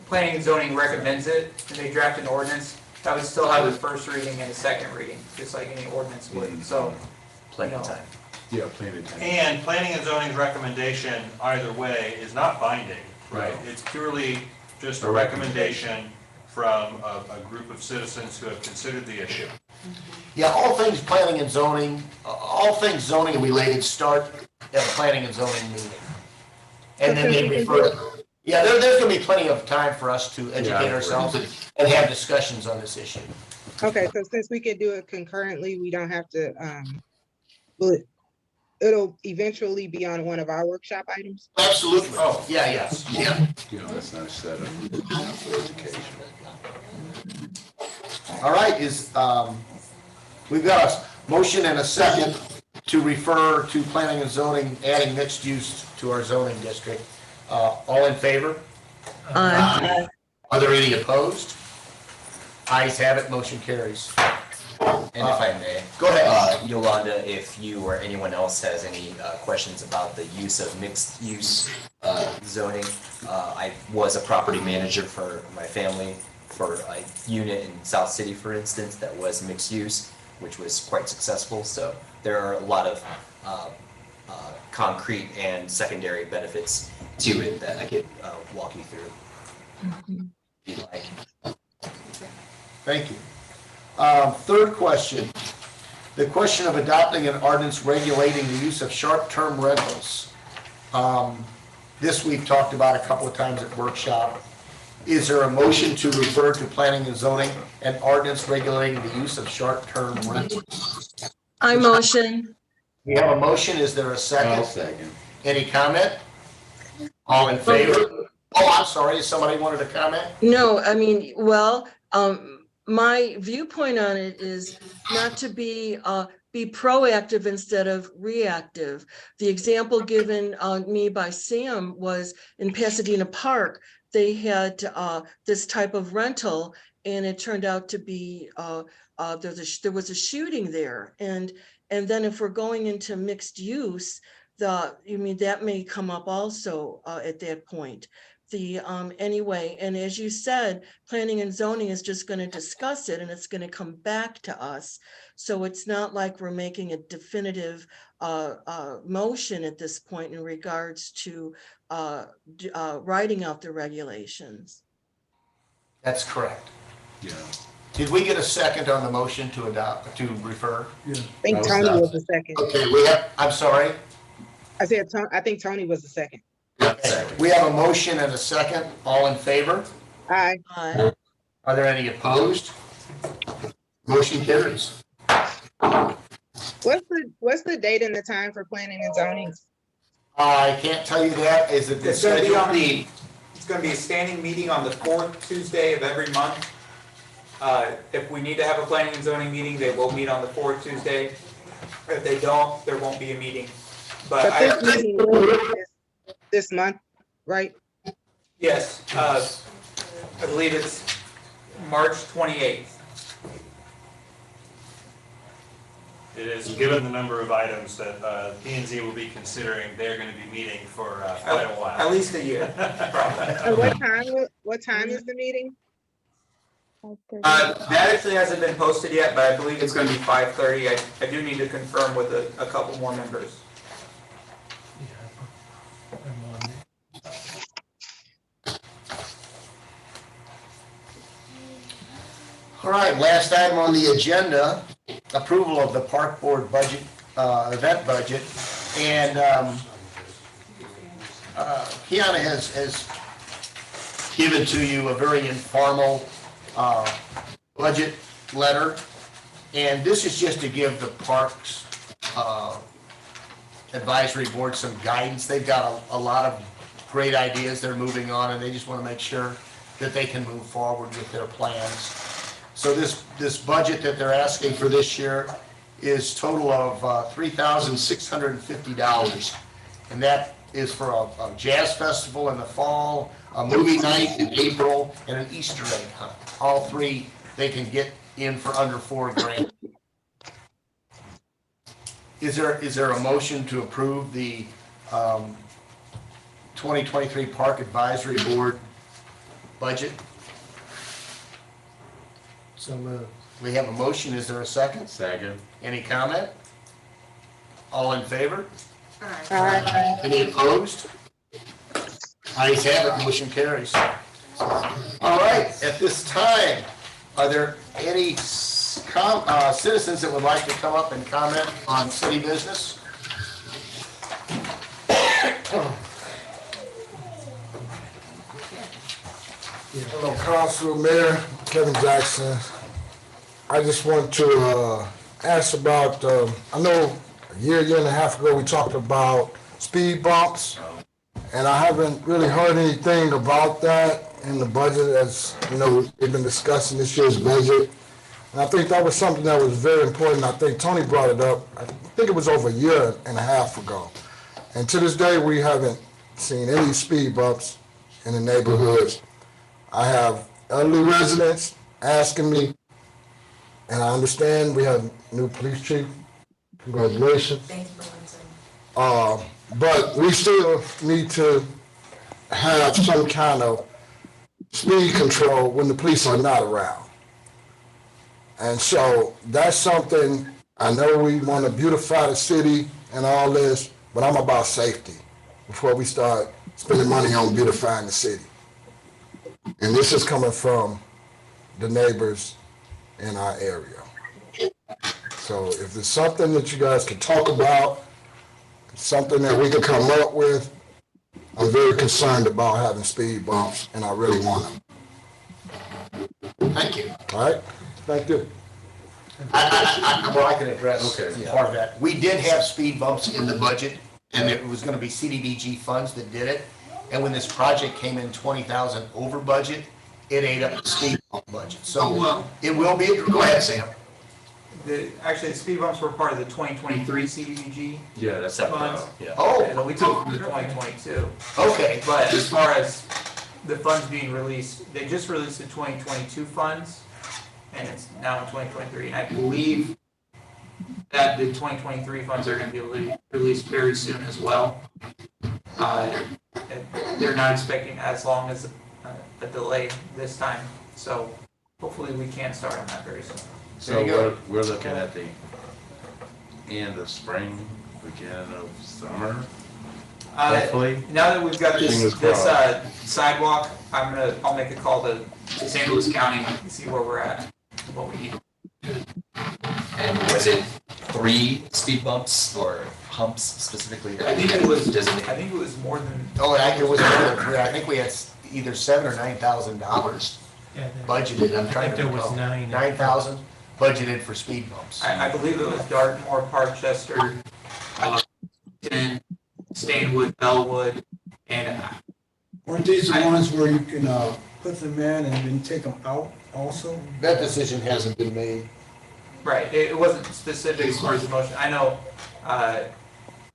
planning and zoning recommends it, and they draft an ordinance, that would still have a first reading and a second reading, just like any ordinance would, so. Plenty of time. Yeah, plenty of time. And planning and zoning's recommendation either way is not binding. Right. It's purely just a recommendation from a group of citizens who have considered the issue. Yeah, all things planning and zoning, all things zoning related start at a planning and zoning meeting. And then they refer, yeah, there's gonna be plenty of time for us to educate ourselves and have discussions on this issue. Okay, so since we can do it concurrently, we don't have to, it'll eventually be on one of our workshop items? Absolutely. Oh, yeah, yes, yeah. You know, that's not set up for education. All right, we've got a motion and a second to refer to planning and zoning, adding mixed use to our zoning district. All in favor? Aye. Are there any opposed? Ayes have it, motion carries. And if I may. Go ahead. Yolanda, if you or anyone else has any questions about the use of mixed use zoning, I was a property manager for my family for a unit in South City, for instance, that was mixed use, which was quite successful. So there are a lot of concrete and secondary benefits to it that I could walk you through if you'd like. Thank you. Third question, the question of adopting an ordinance regulating the use of short-term rentals. This we've talked about a couple of times at workshop. Is there a motion to refer to planning and zoning an ordinance regulating the use of short-term rentals? I motion. We have a motion. Is there a second? I'll second. Any comment? All in favor? Oh, I'm sorry. Somebody wanted to comment? No, I mean, well, my viewpoint on it is not to be proactive instead of reactive. The example given me by Sam was in Pasadena Park. They had this type of rental, and it turned out to be there was a shooting there, and then if we're going into mixed use, that may come up also at that point. Anyway, and as you said, planning and zoning is just going to discuss it and it's going to come back to us. So it's not like we're making a definitive motion at this point in regards to writing out the regulations. That's correct. Yeah. Did we get a second on the motion to adopt, to refer? I think Tony was the second. Okay, we have, I'm sorry. I said, I think Tony was the second. Okay. We have a motion and a second. All in favor? Aye. Are there any opposed? Motion carries. What's the date and the time for planning and zoning? I can't tell you that. Is it the It's gonna be schedule? on the, it's gonna be a standing meeting on the fourth Tuesday of every month. If we need to have a planning and zoning meeting, they will meet on the fourth Tuesday. If they don't, there won't be a meeting. But But this meeting is this month, right? yes, I believe it's March 28th. It is, given the number of items that P and Z will be considering, they're going to be meeting for quite a while. At least a year, probably. And what time is the meeting? That actually hasn't been posted yet, but I believe it's gonna be 5:30. I do need to confirm with a couple more members. All right, last item on the agenda, approval of the park board budget, event budget. And Kiana has given to you a very informal budget letter. And this is just to give the Parks Advisory Board some guidance. They've got a lot of great ideas they're moving on, and they just want to make sure that they can move forward with their plans. So this budget that they're asking for this year is total of $3,650. And that is for a jazz festival in the fall, a movie night in April, and an Easter egg hunt. All three they can get in for under $4,000. Is there a motion to approve the 2023 Park Advisory Board budget? So moved. We have a motion. Is there a second? Second. Any comment? All in favor? Aye. Any opposed? Ayes have it, motion carries. All right, at this time, are there any citizens that would like to come up and comment on city business? Hello, Council, Mayor Kevin Jackson. I just want to ask about, I know a year and a half ago, we talked about speed bumps, and I haven't really heard anything about that in the budget, as you know, we've been discussing this year's budget. And I think that was something that was very important. I think Tony brought it up. I think it was over a year and a half ago. And to this day, we haven't seen any speed bumps in the neighborhoods. I have elderly residents asking me, and I understand we have new police chief. Congratulations. Thank you for listening. But we still need to have some kind of speed control when the police are not around. And so that's something, I know we want to beautify the city and all this, but I'm about safety before we start spending money on beautifying the city. And this is coming from the neighbors in our area. So if there's something that you guys can talk about, something that we can come up with, I'm very concerned about having speed bumps, and I really want them. Thank you. All right? Thank you. Well, I can address Okay. part of that. We did have speed bumps in the budget, and it was gonna be CDBG funds that did it. And when this project came in 20,000 over budget, it ate up the speed bump budget. So it will be, go ahead, Sam. Actually, the speed bumps were part of the 2023 CDBG Yeah, that's funds. Yeah. Oh, And we took them from the 2022. okay. But as far as the funds being released, they just released the 2022 funds, and it's now in 2023. And I believe that the 2023 funds are going to be released very soon as well. And they're not expecting as long as a delay this time, so hopefully we can start on that very soon. So we're looking at the end of spring, beginning of summer, hopefully. Now that we've got Fingers this crossed. sidewalk, I'll make a call to St. Louis County and see where we're at. what we need. And was it 3 speed bumps or humps specifically? I think it was designated? more than. Oh, it was more than 3. I think we had either $7,000 or $9,000 Yeah, budgeted. I'm trying to there was recall. 9. 9,000 budgeted for speed bumps. I believe it was Dartmoor, Parkchester, Stanwood, Bellwood, and Weren't these the ones where you can, put them in and then take them out also? That decision hasn't been made. right, it wasn't specific as far as the motion. I know,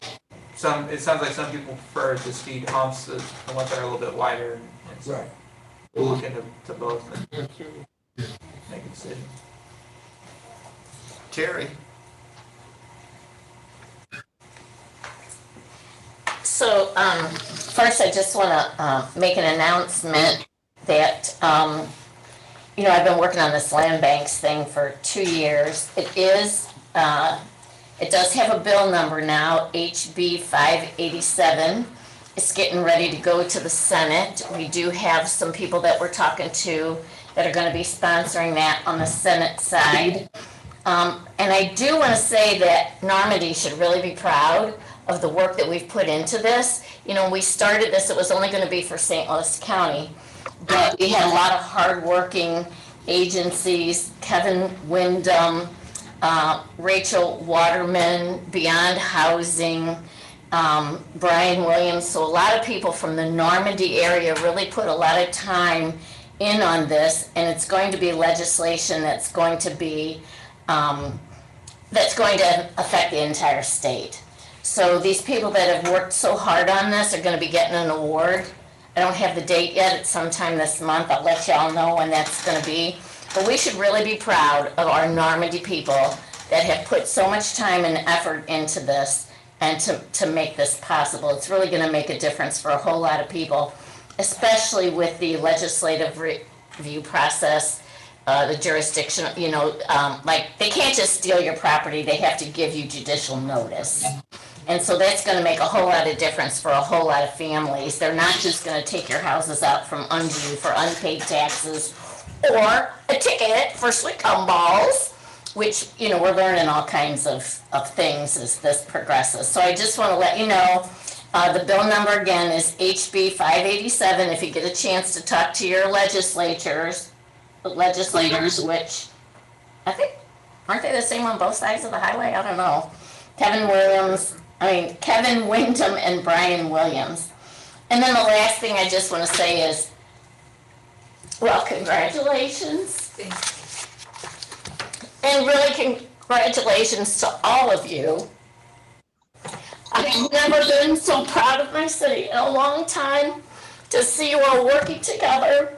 it sounds like some people prefer the speed humps, the ones that are a little bit wider. And so Right. we'll look into both and make a decision. Terry? So, first I just want to make an announcement that, I've been working on this land banks thing for 2 years. It does have a bill number now, HB 587. It's getting ready to go to the Senate. We do have some people that we're talking to that are going to be sponsoring that on the Senate side. And I do want to say that Normandy should really be proud of the work that we've put into this. We started this, it was only going to be for St. Louis County, but we had a lot of hardworking agencies, Kevin Wyndham, Rachel Waterman, Beyond Housing, Brian Williams. So a lot of people from the Normandy area really put a lot of time in on this, and it's going to be legislation that's going to affect the entire state. So these people that have worked so hard on this are going to be getting an award. I don't have the date yet. It's sometime this month. I'll let y'all know when that's going to be. But we should really be proud of our Normandy people that have put so much time and effort into this and to make this possible. It's really going to make a difference for a whole lot of people, especially with the legislative review process, the jurisdiction, like they can't just steal your property. They have to give you judicial notice. And so that's going to make a whole lot of difference for a whole lot of families. They're not just going to take your houses out from under you for unpaid taxes or a ticket for slick balls, which, we're learning all kinds of things as this progresses. So I just want to let you know, the bill number again is HB 587. If you get a chance to talk to your legislators, which I think, aren't they the same on both sides of the highway? I don't know. Kevin Wyndham and Brian Williams. And then the last thing I just want to say is, well, congratulations. And really congratulations to all of you. I've never been so proud of my city in a long time to see you all working together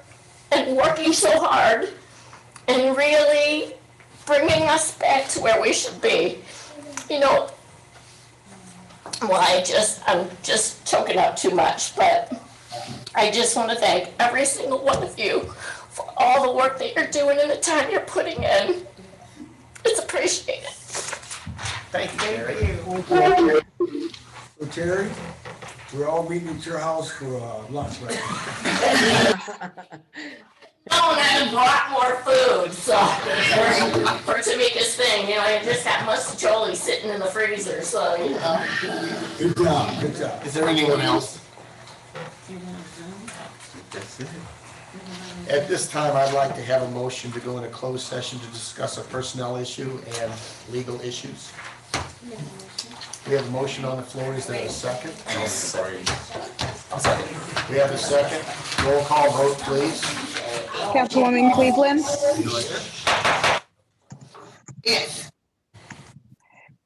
and working so hard and really bringing us back to where we should be. I'm just choking up too much, but I just want to thank every single one of you for all the work that you're doing and the time you're putting in. It's appreciated. Thank you, Terry. So Terry, we're all meeting at your house for lunch, right? No, and I brought more food, so for Tamika's thing, I just got muscatoli sitting in the freezer, so Good job, good job. Is there anyone else? At this time, I'd like to have a motion to go into closed session to discuss a personnel issue and legal issues. We have a motion on the floor. Is there a second? I'll second. We have a second. Roll call vote, please. Councilwoman Cleveland, Yes.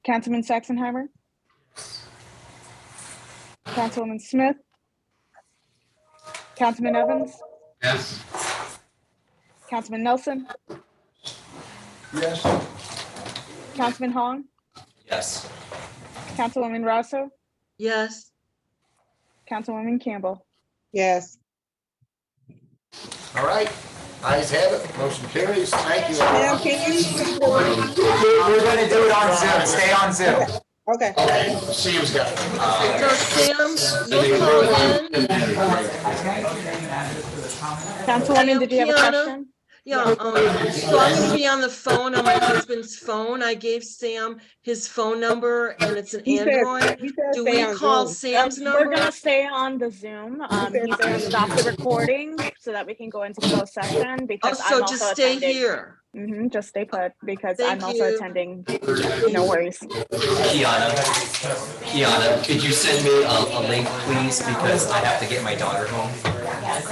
Councilman Saxenheimer, Councilwoman Smith, Councilman Evans, Yes. Councilman Nelson, Yes. Councilman Hong, Yes. Councilwoman Rosso, Yes. Councilwoman Campbell. Yes. All right. Ayes have it. Motion carries. Thank you. Now, can you? We're gonna do it on Zoom, stay on Zoom. Okay. Okay, Sam's got it. So Sam, you'll call in. Councilwoman, did you have a Kiana? question? Yeah, so I'm gonna be on the phone, on my husband's phone. I gave Sam his phone number and it's an He said- Android. he said Do stay we on call Zoom. Sam's We're number? gonna stay on the Zoom. He's gonna stop the recording so that we can go into closed session because Oh, I'm so also just stay attending. here. Just stay put because Thank I'm also you. attending. No worries. Kiana, could you send me a link, please, because I have to get my daughter home?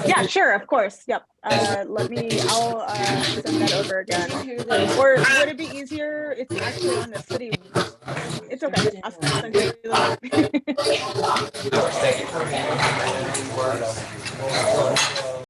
Yeah, sure, of course. Yep. I'll send that over again. Or would it be easier? It's actually on the city. It's okay. I'll send you the link. Thank you.